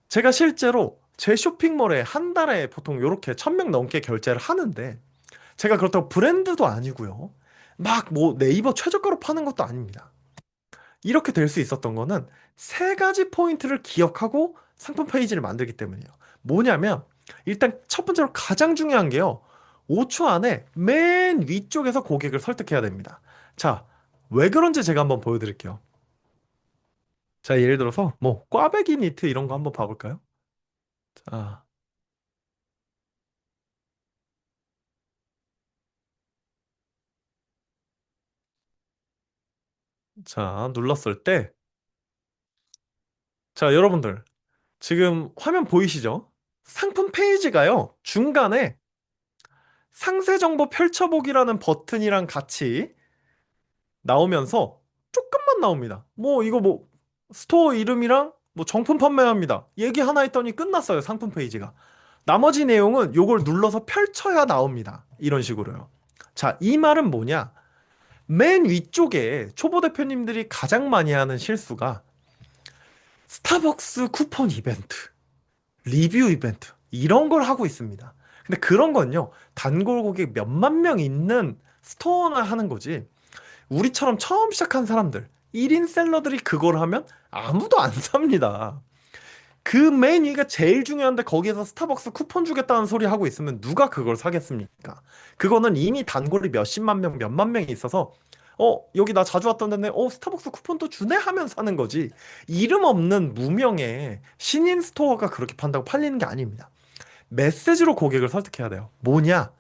제가 실제로 제 쇼핑몰에 한 달에 보통 이렇게 1000명 넘게 결제를 하는데 제가 그렇다고 브랜드도 아니고요. 막 뭐 네이버 최저가로 파는 것도 아닙니다. 이렇게 될 수 있었던 거는 세 가지 포인트를 기억하고 상품 페이지를 만들기 때문이에요. 뭐냐면 일단 첫 번째로 가장 중요한 게요. 5초 안에 맨 위쪽에서 고객을 설득해야 됩니다. 자, 왜 그런지 제가 한번 보여드릴게요. 자, 예를 들어서 뭐 꽈배기 니트 이런 거 한번 봐볼까요? 자, 자, 눌렀을 때, 자, 여러분들 지금 화면 보이시죠? 상품 페이지가요. 중간에 상세 정보 펼쳐보기라는 버튼이랑 같이 나오면서 조금만 나옵니다. 뭐 이거 뭐 스토어 이름이랑 뭐 정품 판매합니다. 얘기 하나 했더니 끝났어요. 상품 페이지가. 나머지 내용은 요걸 눌러서 펼쳐야 나옵니다. 이런 식으로요. 자, 이 말은 뭐냐? 맨 위쪽에 초보 대표님들이 가장 많이 하는 실수가 스타벅스 쿠폰 이벤트, 리뷰 이벤트 이런 걸 하고 있습니다. 근데 그런 건요. 단골 고객 몇만 명 있는 스토어나 하는 거지. 우리처럼 처음 시작한 사람들, 1인 셀러들이 그걸 하면 아무도 안 삽니다. 그 메뉴가 제일 중요한데 거기에서 스타벅스 쿠폰 주겠다는 소리 하고 있으면 누가 그걸 사겠습니까? 그거는 이미 단골이 몇십만 명, 몇만 명이 있어서 여기 나 자주 왔던 데네. 스타벅스 쿠폰도 주네 하면 사는 거지. 이름 없는 무명의 신인 스토어가 그렇게 판다고 팔리는 게 아닙니다. 메시지로 고객을 설득해야 돼요. 뭐냐?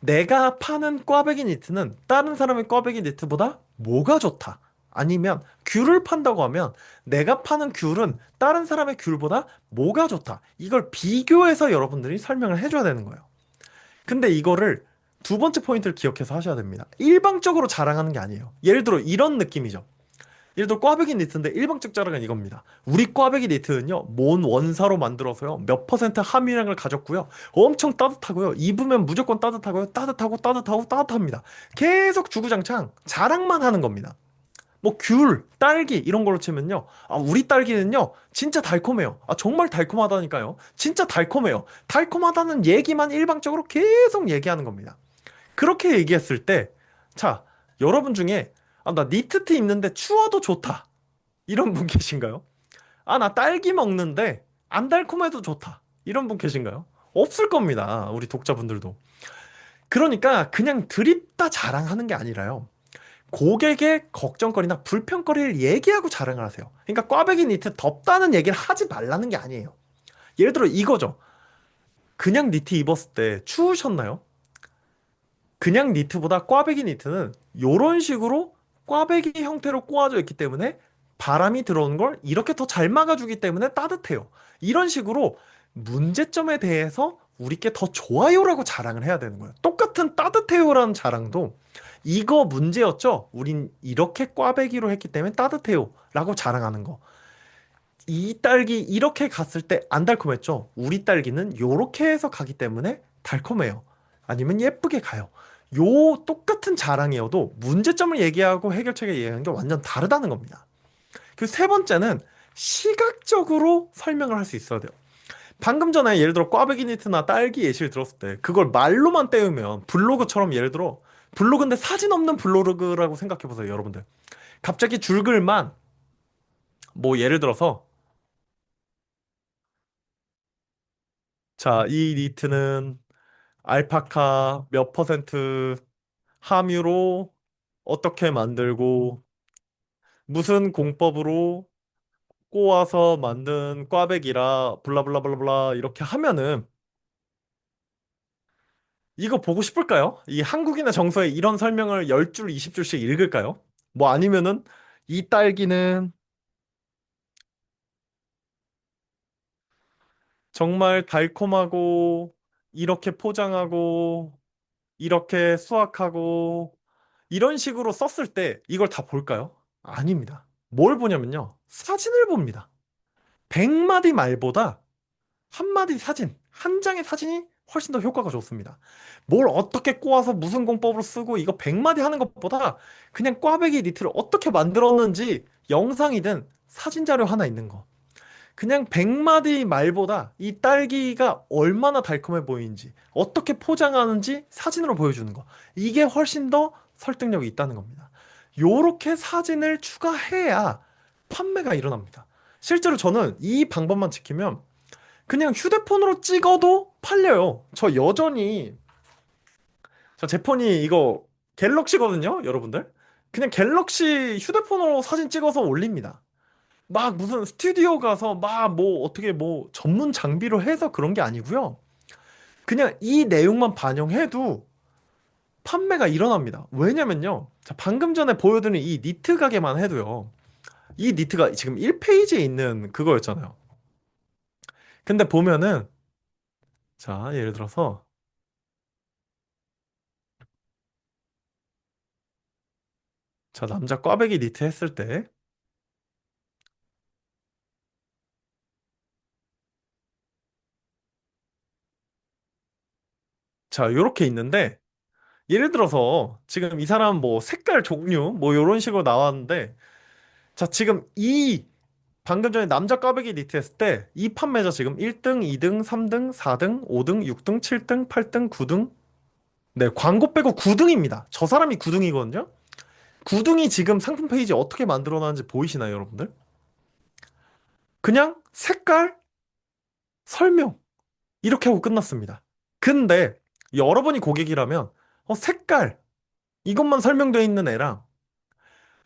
내가 파는 꽈배기 니트는 다른 사람의 꽈배기 니트보다 뭐가 좋다. 아니면 귤을 판다고 하면 내가 파는 귤은 다른 사람의 귤보다 뭐가 좋다. 이걸 비교해서 여러분들이 설명을 해줘야 되는 거예요. 근데 이거를 두 번째 포인트를 기억해서 하셔야 됩니다. 일방적으로 자랑하는 게 아니에요. 예를 들어 이런 느낌이죠. 예를 들어 꽈배기 니트인데 일방적 자랑은 이겁니다. 우리 꽈배기 니트는요, 뭔 원사로 만들어서요, 몇 퍼센트 함유량을 가졌고요, 엄청 따뜻하고요, 입으면 무조건 따뜻하고요, 따뜻하고 따뜻하고 따뜻합니다. 계속 주구장창 자랑만 하는 겁니다. 뭐 귤, 딸기 이런 걸로 치면요, 우리 딸기는요, 진짜 달콤해요. 정말 달콤하다니까요. 진짜 달콤해요. 달콤하다는 얘기만 일방적으로 계속 얘기하는 겁니다. 그렇게 얘기했을 때, 자, 여러분 중에, 나 니트티 입는데 추워도 좋다. 이런 분 계신가요? 나 딸기 먹는데 안 달콤해도 좋다. 이런 분 계신가요? 없을 겁니다. 우리 독자분들도. 그러니까 그냥 드립다 자랑하는 게 아니라요. 고객의 걱정거리나 불평거리를 얘기하고 자랑을 하세요. 그러니까 꽈배기 니트 덥다는 얘기를 하지 말라는 게 아니에요. 예를 들어 이거죠. 그냥 니트 입었을 때 추우셨나요? 그냥 니트보다 꽈배기 니트는 이런 식으로 꽈배기 형태로 꼬아져 있기 때문에 바람이 들어오는 걸 이렇게 더 잘 막아주기 때문에 따뜻해요. 이런 식으로 문제점에 대해서 우리께 더 좋아요라고 자랑을 해야 되는 거예요. 똑같은 따뜻해요라는 자랑도 이거 문제였죠? 우린 이렇게 꽈배기로 했기 때문에 따뜻해요 라고 자랑하는 거. 이 딸기 이렇게 갔을 때 안 달콤했죠? 우리 딸기는 요렇게 해서 가기 때문에 달콤해요. 아니면 예쁘게 가요. 요 똑같은 자랑이어도 문제점을 얘기하고 해결책을 얘기하는 게 완전 다르다는 겁니다. 그 세 번째는 시각적으로 설명을 할 수 있어야 돼요. 방금 전에 예를 들어 꽈배기 니트나 딸기 예시를 들었을 때 그걸 말로만 떼우면 블로그처럼 예를 들어 블로그인데 사진 없는 블로그라고 생각해 보세요, 여러분들. 갑자기 줄글만 뭐 예를 들어서 자, 이 니트는 알파카 몇 퍼센트 함유로 어떻게 만들고 무슨 공법으로 꼬아서 만든 꽈배기라 블라블라블라블라 이렇게 하면은 이거 보고 싶을까요? 이 한국인의 정서에 이런 설명을 10줄, 20줄씩 읽을까요? 뭐 아니면은 이 딸기는 정말 달콤하고 이렇게 포장하고 이렇게 수확하고 이런 식으로 썼을 때 이걸 다 볼까요? 아닙니다. 뭘 보냐면요. 사진을 봅니다. 100마디 말보다 한 마디 사진, 한 장의 사진이 훨씬 더 효과가 좋습니다. 뭘 어떻게 꼬아서 무슨 공법으로 쓰고 이거 100마디 하는 것보다 그냥 꽈배기 니트를 어떻게 만들었는지 영상이든 사진 자료 하나 있는 거. 그냥 100마디 말보다 이 딸기가 얼마나 달콤해 보이는지, 어떻게 포장하는지 사진으로 보여주는 거. 이게 훨씬 더 설득력이 있다는 겁니다. 요렇게 사진을 추가해야 판매가 일어납니다. 실제로 저는 이 방법만 지키면 그냥 휴대폰으로 찍어도 팔려요. 저 여전히 제 폰이 이거 갤럭시거든요, 여러분들. 그냥 갤럭시 휴대폰으로 사진 찍어서 올립니다. 막 무슨 스튜디오 가서 막 뭐 어떻게 뭐 전문 장비로 해서 그런 게 아니고요. 그냥 이 내용만 반영해도 판매가 일어납니다. 왜냐면요. 자, 방금 전에 보여드린 이 니트 가게만 해도요. 이 니트가 지금 1페이지에 있는 그거였잖아요. 근데 보면은 자, 예를 들어서 자, 남자 꽈배기 니트 했을 때 자, 요렇게 있는데 예를 들어서 지금 이 사람 뭐 색깔 종류 뭐 요런 식으로 나왔는데 자, 지금 이 방금 전에 남자 꽈배기 니트 했을 때 이 판매자 지금 1등, 2등, 3등, 4등, 5등, 6등, 7등, 8등, 9등. 네, 광고 빼고 9등입니다. 저 사람이 9등이거든요. 9등이 지금 상품 페이지 어떻게 만들어 놨는지 보이시나요, 여러분들? 그냥 색깔, 설명 이렇게 하고 끝났습니다. 근데 여러분이 고객이라면 색깔 이것만 설명되어 있는 애랑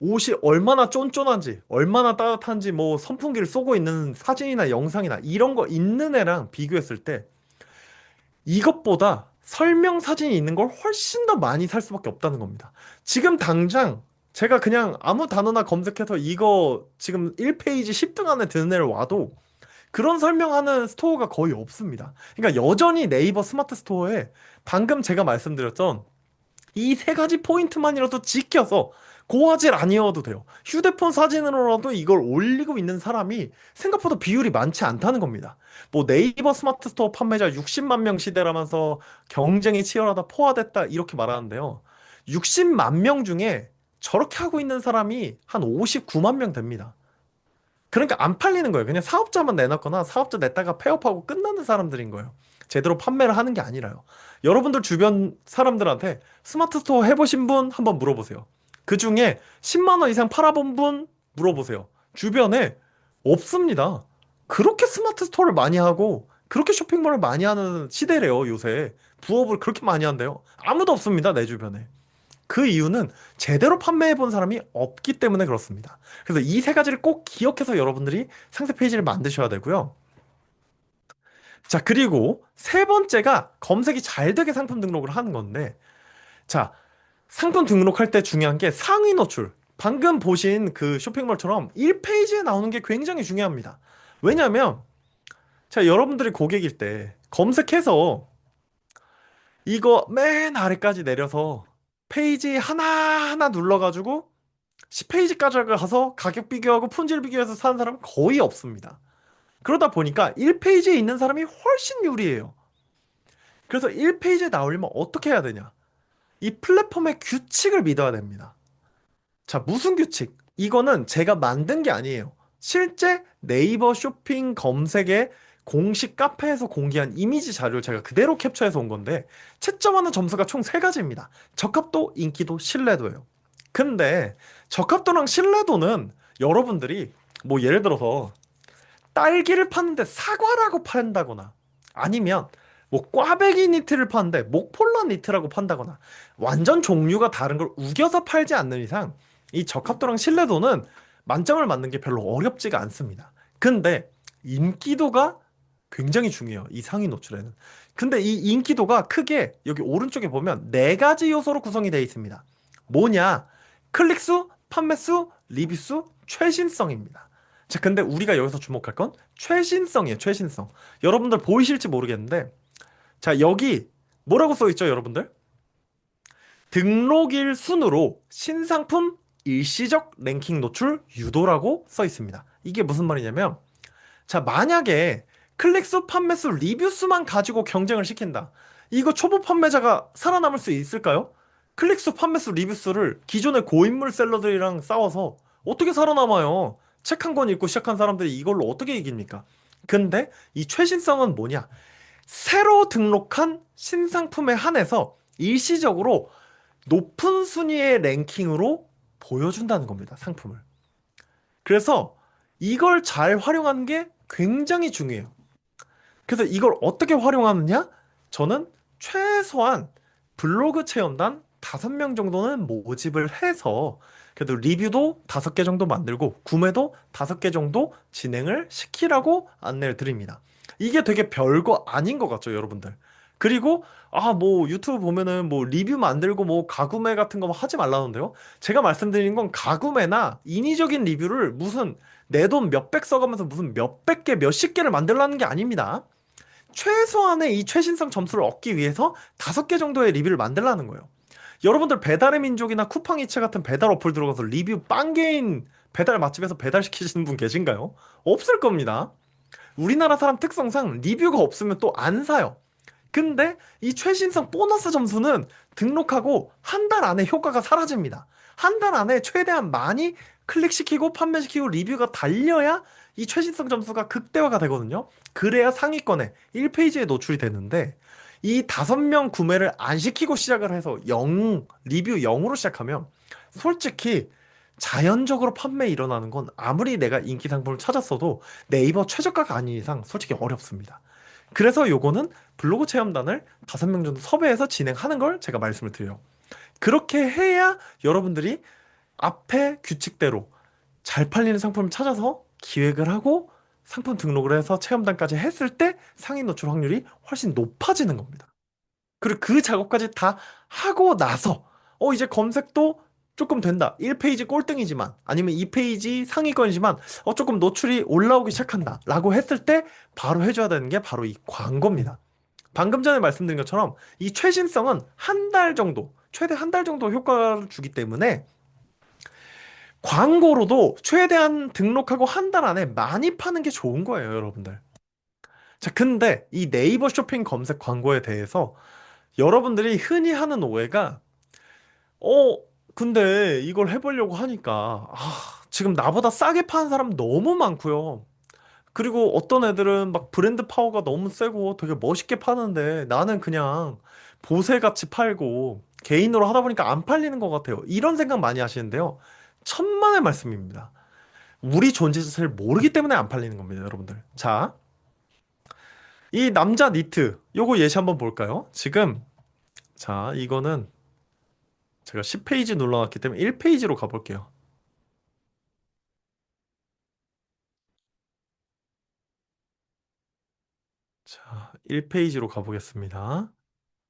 옷이 얼마나 쫀쫀한지, 얼마나 따뜻한지, 뭐 선풍기를 쏘고 있는 사진이나 영상이나 이런 거 있는 애랑 비교했을 때 이것보다 설명 사진이 있는 걸 훨씬 더 많이 살 수밖에 없다는 겁니다. 지금 당장 제가 그냥 아무 단어나 검색해서 이거 지금 1페이지 10등 안에 드는 애를 와도 그런 설명하는 스토어가 거의 없습니다. 그러니까 여전히 네이버 스마트 스토어에 방금 제가 말씀드렸던 이 세 가지 포인트만이라도 지켜서 고화질 아니어도 돼요. 휴대폰 사진으로라도 이걸 올리고 있는 사람이 생각보다 비율이 많지 않다는 겁니다. 뭐 네이버 스마트 스토어 판매자 60만 명 시대라면서 경쟁이 치열하다 포화됐다 이렇게 말하는데요. 60만 명 중에 저렇게 하고 있는 사람이 한 59만 명 됩니다. 그러니까 안 팔리는 거예요. 그냥 사업자만 내놨거나 사업자 냈다가 폐업하고 끝나는 사람들인 거예요. 제대로 판매를 하는 게 아니라요. 여러분들 주변 사람들한테 스마트 스토어 해보신 분 한번 물어보세요. 그 중에 10만 원 이상 팔아본 분 물어보세요. 주변에 없습니다. 그렇게 스마트 스토어를 많이 하고 그렇게 쇼핑몰을 많이 하는 시대래요, 요새. 부업을 그렇게 많이 한대요. 아무도 없습니다, 내 주변에. 그 이유는 제대로 판매해 본 사람이 없기 때문에 그렇습니다. 그래서 이 세 가지를 꼭 기억해서 여러분들이 상세 페이지를 만드셔야 되고요. 자, 그리고 세 번째가 검색이 잘 되게 상품 등록을 하는 건데, 자, 상품 등록할 때 중요한 게 상위 노출. 방금 보신 그 쇼핑몰처럼 1페이지에 나오는 게 굉장히 중요합니다. 왜냐하면, 자, 여러분들이 고객일 때 검색해서 이거 맨 아래까지 내려서 페이지 하나하나 눌러가지고 10페이지까지 가서 가격 비교하고 품질 비교해서 사는 사람은 거의 없습니다. 그러다 보니까 1페이지에 있는 사람이 훨씬 유리해요. 그래서 1페이지에 나오려면 어떻게 해야 되냐? 이 플랫폼의 규칙을 믿어야 됩니다. 자, 무슨 규칙? 이거는 제가 만든 게 아니에요. 실제 네이버 쇼핑 검색에 공식 카페에서 공개한 이미지 자료를 제가 그대로 캡처해서 온 건데 채점하는 점수가 총 세가지입니다. 적합도, 인기도, 신뢰도예요. 근데 적합도랑 신뢰도는 여러분들이 뭐 예를 들어서 딸기를 파는데 사과라고 판다거나 아니면 뭐 꽈배기 니트를 파는데 목폴라 니트라고 판다거나 완전 종류가 다른 걸 우겨서 팔지 않는 이상 이 적합도랑 신뢰도는 만점을 맞는 게 별로 어렵지가 않습니다. 근데 인기도가 굉장히 중요해요. 이 상위 노출에는. 근데 이 인기도가 크게 여기 오른쪽에 보면 네 가지 요소로 구성이 되어 있습니다. 뭐냐? 클릭수, 판매수, 리뷰수, 최신성입니다. 자, 근데 우리가 여기서 주목할 건 최신성이에요, 최신성. 여러분들 보이실지 모르겠는데, 자, 여기 뭐라고 써 있죠, 여러분들? 등록일 순으로 신상품 일시적 랭킹 노출 유도라고 써 있습니다. 이게 무슨 말이냐면, 자, 만약에 클릭수, 판매수, 리뷰수만 가지고 경쟁을 시킨다. 이거 초보 판매자가 살아남을 수 있을까요? 클릭수, 판매수, 리뷰수를 기존의 고인물 셀러들이랑 싸워서 어떻게 살아남아요? 책 한 권 읽고 시작한 사람들이 이걸로 어떻게 이깁니까? 근데 이 최신성은 뭐냐? 새로 등록한 신상품에 한해서 일시적으로 높은 순위의 랭킹으로 보여준다는 겁니다, 상품을. 그래서 이걸 잘 활용하는 게 굉장히 중요해요. 그래서 이걸 어떻게 활용하느냐? 저는 최소한 블로그 체험단 5명 정도는 모집을 해서 그래도 리뷰도 5개 정도 만들고 구매도 5개 정도 진행을 시키라고 안내를 드립니다. 이게 되게 별거 아닌 것 같죠, 여러분들? 그리고 뭐 유튜브 보면은 뭐 리뷰 만들고 뭐 가구매 같은 거 하지 말라는데요. 제가 말씀드리는 건 가구매나 인위적인 리뷰를 무슨 내 돈 몇백 써가면서 무슨 몇백 개, 몇십 개를 만들라는 게 아닙니다. 최소한의 이 최신성 점수를 얻기 위해서 5개 정도의 리뷰를 만들라는 거예요. 여러분들 배달의 민족이나 쿠팡이츠 같은 배달 어플 들어가서 리뷰 빵개인 배달 맛집에서 배달시키시는 분 계신가요? 없을 겁니다. 우리나라 사람 특성상 리뷰가 없으면 또 안 사요. 근데 이 최신성 보너스 점수는 등록하고 한 달 안에 효과가 사라집니다. 한 달 안에 최대한 많이 클릭시키고 판매시키고 리뷰가 달려야 이 최신성 점수가 극대화가 되거든요. 그래야 상위권에 1페이지에 노출이 되는데 이 5명 구매를 안 시키고 시작을 해서 0, 리뷰 0으로 시작하면 솔직히 자연적으로 판매 일어나는 건 아무리 내가 인기 상품을 찾았어도 네이버 최저가가 아닌 이상 솔직히 어렵습니다. 그래서 요거는 블로그 체험단을 5명 정도 섭외해서 진행하는 걸 제가 말씀을 드려요. 그렇게 해야 여러분들이 앞에 규칙대로 잘 팔리는 상품을 찾아서 기획을 하고 상품 등록을 해서 체험단까지 했을 때 상위 노출 확률이 훨씬 높아지는 겁니다. 그리고 그 작업까지 다 하고 나서 이제 검색도 조금 된다. 1페이지 꼴등이지만 아니면 2페이지 상위권이지만 조금 노출이 올라오기 시작한다 라고 했을 때 바로 해줘야 되는 게 바로 이 광고입니다. 방금 전에 말씀드린 것처럼 이 최신성은 한 달 정도, 최대 한 달 정도 효과를 주기 때문에 광고로도 최대한 등록하고 한 달 안에 많이 파는 게 좋은 거예요, 여러분들. 자, 근데 이 네이버 쇼핑 검색 광고에 대해서 여러분들이 흔히 하는 오해가, 어, 근데 이걸 해보려고 하니까, 지금 나보다 싸게 파는 사람 너무 많고요. 그리고 어떤 애들은 막 브랜드 파워가 너무 세고 되게 멋있게 파는데 나는 그냥 보세같이 팔고 개인으로 하다 보니까 안 팔리는 것 같아요. 이런 생각 많이 하시는데요. 천만의 말씀입니다. 우리 존재 자체를 모르기 때문에 안 팔리는 겁니다, 여러분들. 자, 이 남자 니트, 요거 예시 한번 볼까요? 지금, 자, 이거는 제가 10페이지 눌러놨기 때문에 1페이지로 가볼게요. 자, 1페이지로 가보겠습니다.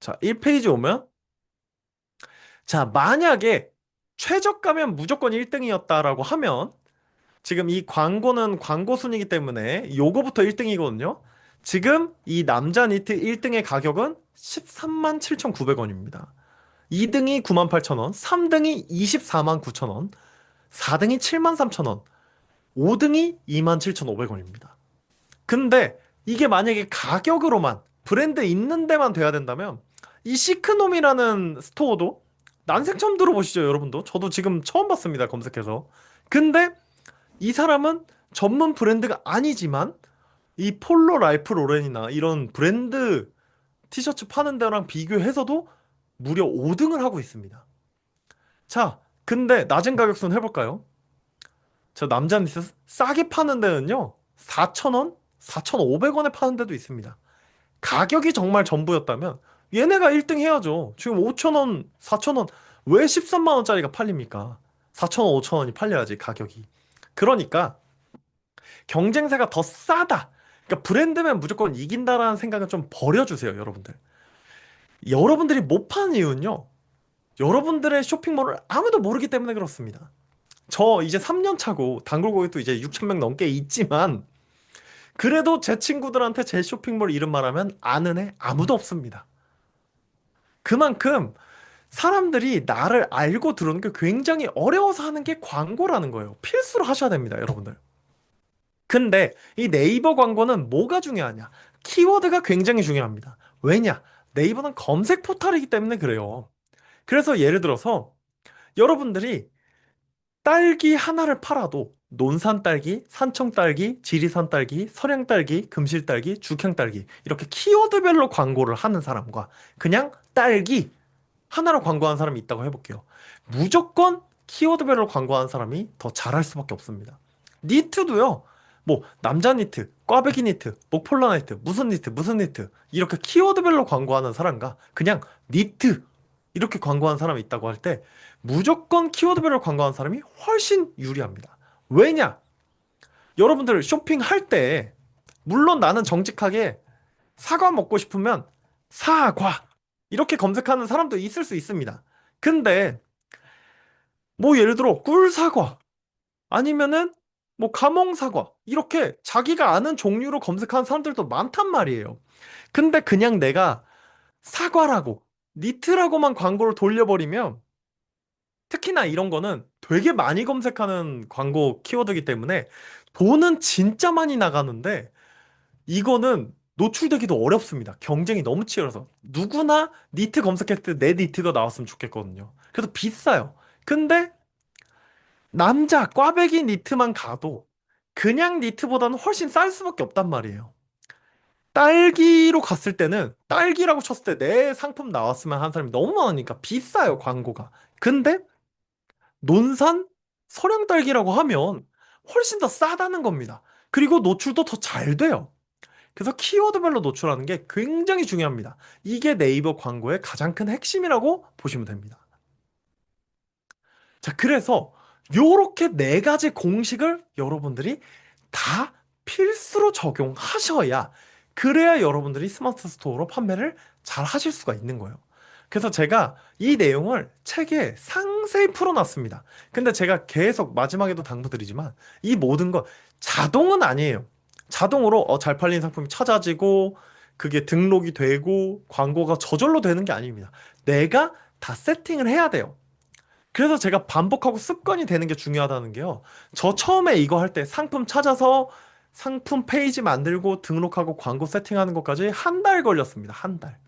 자, 1페이지 오면, 자, 만약에 최저가면 무조건 1등이었다라고 하면, 지금 이 광고는 광고 순이기 때문에 요거부터 1등이거든요. 지금 이 남자 니트 1등의 가격은 13만 7,900원입니다. 2등이 98,000원, 3등이 24만 9천원, 4등이 7만 3천원, 5등이 27,500원입니다. 근데 이게 만약에 가격으로만 브랜드 있는 데만 돼야 된다면 이 시크놈이라는 스토어도 난생 처음 들어보시죠, 여러분도? 저도 지금 처음 봤습니다, 검색해서. 근데 이 사람은 전문 브랜드가 아니지만 이 폴로 라이프 로렌이나 이런 브랜드 티셔츠 파는 데랑 비교해서도 무려 5등을 하고 있습니다. 자, 근데 낮은 가격선 해볼까요? 저 남자 니트 싸게 파는 데는요, 4,000원? 4,500원에 파는 데도 있습니다. 가격이 정말 전부였다면 얘네가 1등 해야죠. 지금 5,000원, 4,000원, 왜 13만 원짜리가 팔립니까? 4,000원, 5,000원이 팔려야지 가격이. 그러니까 경쟁사가 더 싸다. 그러니까 브랜드면 무조건 이긴다라는 생각은 좀 버려주세요, 여러분들. 여러분들이 못 파는 이유는요. 여러분들의 쇼핑몰을 아무도 모르기 때문에 그렇습니다. 저 이제 3년 차고 단골고객도 이제 6천 명 넘게 있지만 그래도 제 친구들한테 제 쇼핑몰 이름 말하면 아는 애 아무도 없습니다. 그만큼 사람들이 나를 알고 들어오는 게 굉장히 어려워서 하는 게 광고라는 거예요. 필수로 하셔야 됩니다, 여러분들. 근데 이 네이버 광고는 뭐가 중요하냐? 키워드가 굉장히 중요합니다. 왜냐? 네이버는 검색 포털이기 때문에 그래요. 그래서 예를 들어서 여러분들이 딸기 하나를 팔아도 논산 딸기, 산청 딸기, 지리산 딸기, 설양 딸기, 금실 딸기, 죽향 딸기 이렇게 키워드별로 광고를 하는 사람과 그냥 딸기 하나로 광고하는 사람이 있다고 해볼게요. 무조건 키워드별로 광고하는 사람이 더 잘할 수밖에 없습니다. 니트도요. 뭐 남자 니트, 꽈배기 니트, 목폴라 니트, 무슨 니트, 무슨 니트 이렇게 키워드별로 광고하는 사람과 그냥 니트 이렇게 광고하는 사람이 있다고 할 때 무조건 키워드별로 광고하는 사람이 훨씬 유리합니다. 왜냐? 여러분들 쇼핑할 때 물론 나는 정직하게 사과 먹고 싶으면 사과 이렇게 검색하는 사람도 있을 수 있습니다. 근데 뭐 예를 들어 꿀사과 아니면은 뭐 감홍사과 이렇게 자기가 아는 종류로 검색하는 사람들도 많단 말이에요. 근데 그냥 내가 사과라고 니트라고만 광고를 돌려버리면 특히나 이런 거는 되게 많이 검색하는 광고 키워드이기 때문에 돈은 진짜 많이 나가는데 이거는 노출되기도 어렵습니다. 경쟁이 너무 치열해서. 누구나 니트 검색했을 때 내 니트가 나왔으면 좋겠거든요. 그래서 비싸요. 근데 남자 꽈배기 니트만 가도 그냥 니트보다는 훨씬 쌀 수밖에 없단 말이에요. 딸기로 갔을 때는 딸기라고 쳤을 때 내 상품 나왔으면 하는 사람이 너무 많으니까 비싸요, 광고가. 근데 논산 설양딸기라고 하면 훨씬 더 싸다는 겁니다. 그리고 노출도 더 잘 돼요. 그래서 키워드별로 노출하는 게 굉장히 중요합니다. 이게 네이버 광고의 가장 큰 핵심이라고 보시면 됩니다. 자, 그래서 요렇게 네 가지 공식을 여러분들이 다 필수로 적용하셔야 그래야 여러분들이 스마트 스토어로 판매를 잘 하실 수가 있는 거예요. 그래서 제가 이 내용을 책에 상세히 풀어놨습니다. 근데 제가 계속 마지막에도 당부드리지만 이 모든 건 자동은 아니에요. 자동으로 잘 팔린 상품이 찾아지고 그게 등록이 되고 광고가 저절로 되는 게 아닙니다. 내가 다 세팅을 해야 돼요. 그래서 제가 반복하고 습관이 되는 게 중요하다는 게요. 저 처음에 이거 할 때 상품 찾아서 상품 페이지 만들고 등록하고 광고 세팅하는 것까지 한 달 걸렸습니다. 한 달.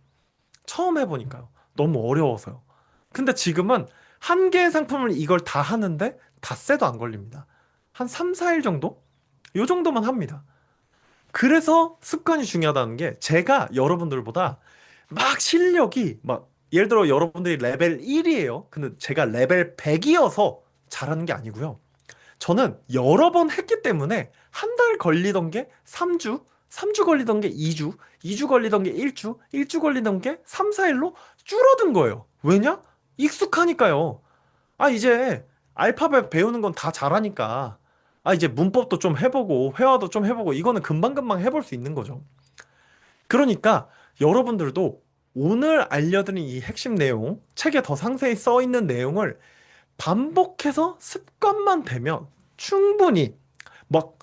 처음 해보니까요. 너무 어려워서요. 근데 지금은 한 개의 상품을 이걸 다 하는데 닷새도 안 걸립니다. 한 3, 4일 정도? 요 정도만 합니다. 그래서 습관이 중요하다는 게 제가 여러분들보다 막 실력이 막 예를 들어 여러분들이 레벨 1이에요. 근데 제가 레벨 100이어서 잘하는 게 아니고요. 저는 여러 번 했기 때문에 한 달 걸리던 게 3주, 3주 걸리던 게 2주, 2주 걸리던 게 1주, 1주 걸리던 게 3, 4일로 줄어든 거예요. 왜냐? 익숙하니까요. 아, 이제 알파벳 배우는 건 다 잘하니까. 아, 이제 문법도 좀 해보고, 회화도 좀 해보고, 이거는 금방금방 해볼 수 있는 거죠. 그러니까 여러분들도 오늘 알려드린 이 핵심 내용, 책에 더 상세히 써 있는 내용을 반복해서 습관만 되면 충분히 막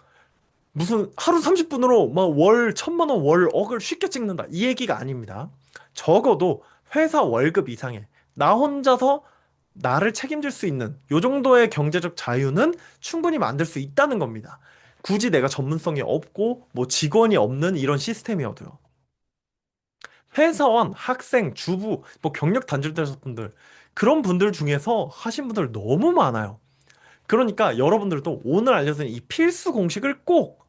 무슨 하루 30분으로 막 월 1,000만 원, 월 억을 쉽게 찍는다. 이 얘기가 아닙니다. 적어도 회사 월급 이상의 나 혼자서 나를 책임질 수 있는 요 정도의 경제적 자유는 충분히 만들 수 있다는 겁니다. 굳이 내가 전문성이 없고 뭐 직원이 없는 이런 시스템이어도요. 회사원, 학생, 주부, 뭐 경력 단절되셨던 분들 그런 분들 중에서 하신 분들 너무 많아요. 그러니까 여러분들도 오늘 알려드린 이 필수 공식을 꼭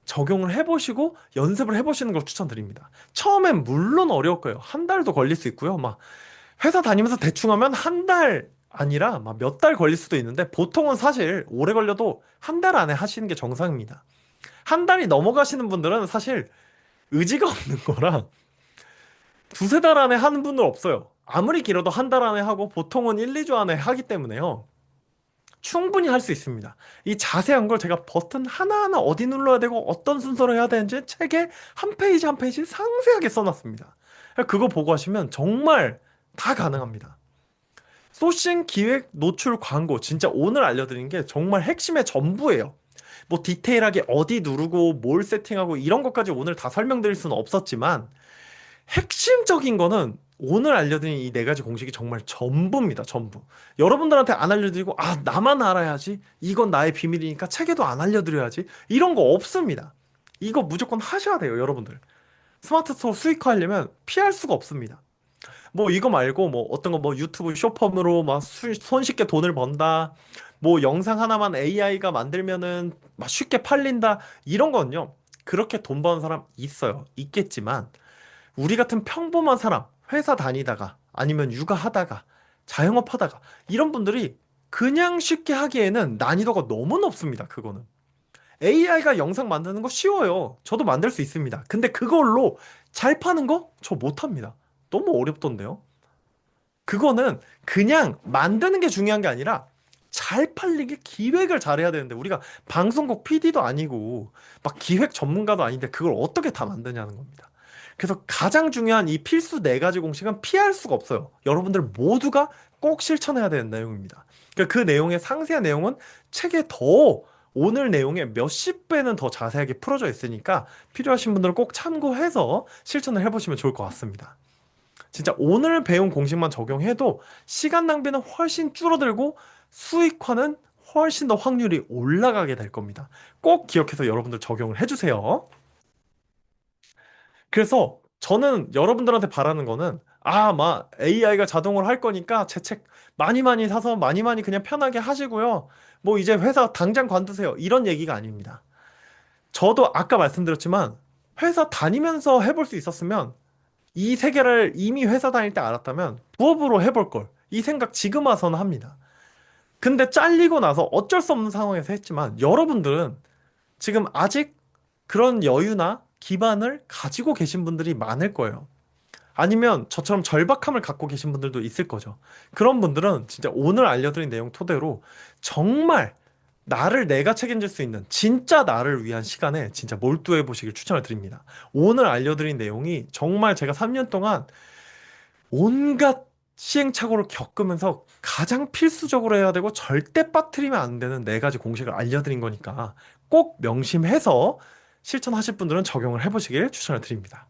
적용을 해보시고 연습을 해보시는 걸 추천드립니다. 처음엔 물론 어려울 거예요. 한 달도 걸릴 수 있고요. 막 회사 다니면서 대충 하면 한 달 아니라 막 몇 달 걸릴 수도 있는데 보통은 사실 오래 걸려도 한 달 안에 하시는 게 정상입니다. 한 달이 넘어가시는 분들은 사실 의지가 없는 거라 두세 달 안에 하는 분들 없어요. 아무리 길어도 한 달 안에 하고 보통은 1, 2주 안에 하기 때문에요. 충분히 할 수 있습니다. 이 자세한 걸 제가 버튼 하나하나 어디 눌러야 되고 어떤 순서로 해야 되는지 책에 한 페이지 한 페이지 상세하게 써놨습니다. 그거 보고 하시면 정말 다 가능합니다. 소싱, 기획, 노출, 광고 진짜 오늘 알려드린 게 정말 핵심의 전부예요. 뭐 디테일하게 어디 누르고 뭘 세팅하고 이런 것까지 오늘 다 설명드릴 수는 없었지만 핵심적인 거는 오늘 알려드린 이 네 가지 공식이 정말 전부입니다. 전부. 여러분들한테 안 알려드리고 아 나만 알아야지. 이건 나의 비밀이니까 책에도 안 알려드려야지. 이런 거 없습니다. 이거 무조건 하셔야 돼요, 여러분들. 스마트 스토어 수익화하려면 피할 수가 없습니다. 뭐 이거 말고 뭐 어떤 거 뭐 유튜브 쇼펌으로 막 손쉽게 돈을 번다. 뭐 영상 하나만 AI가 만들면은 막 쉽게 팔린다. 이런 거는요. 그렇게 돈 버는 사람 있어요. 있겠지만 우리 같은 평범한 사람, 회사 다니다가 아니면 육아하다가 자영업 하다가 이런 분들이 그냥 쉽게 하기에는 난이도가 너무 높습니다. 그거는. AI가 영상 만드는 거 쉬워요. 저도 만들 수 있습니다. 근데 그걸로 잘 파는 거? 저 못합니다. 너무 어렵던데요? 그거는 그냥 만드는 게 중요한 게 아니라 잘 팔리게 기획을 잘해야 되는데 우리가 방송국 PD도 아니고 막 기획 전문가도 아닌데 그걸 어떻게 다 만드냐는 겁니다. 그래서 가장 중요한 이 필수 네 가지 공식은 피할 수가 없어요. 여러분들 모두가 꼭 실천해야 되는 내용입니다. 그러니까 그 내용의 상세한 내용은 책에 더 오늘 내용의 몇십 배는 더 자세하게 풀어져 있으니까 필요하신 분들은 꼭 참고해서 실천을 해보시면 좋을 것 같습니다. 진짜 오늘 배운 공식만 적용해도 시간 낭비는 훨씬 줄어들고 수익화는 훨씬 더 확률이 올라가게 될 겁니다. 꼭 기억해서 여러분들 적용을 해주세요. 그래서 저는 여러분들한테 바라는 거는 막 AI가 자동으로 할 거니까 제 책 많이 많이 사서 많이 많이 그냥 편하게 하시고요. 뭐 이제 회사 당장 관두세요. 이런 얘기가 아닙니다. 저도 아까 말씀드렸지만 회사 다니면서 해볼 수 있었으면 이 세계를 이미 회사 다닐 때 알았다면 부업으로 해볼 걸. 이 생각 지금 와서는 합니다. 근데 잘리고 나서 어쩔 수 없는 상황에서 했지만 여러분들은 지금 아직 그런 여유나 기반을 가지고 계신 분들이 많을 거예요. 아니면 저처럼 절박함을 갖고 계신 분들도 있을 거죠. 그런 분들은 진짜 오늘 알려드린 내용 토대로 정말 나를 내가 책임질 수 있는 진짜 나를 위한 시간에 진짜 몰두해 보시길 추천을 드립니다. 오늘 알려드린 내용이 정말 제가 3년 동안 온갖 시행착오를 겪으면서 가장 필수적으로 해야 되고 절대 빠뜨리면 안 되는 네 가지 공식을 알려드린 거니까 꼭 명심해서 실천하실 분들은 적용을 해보시길 추천을 드립니다.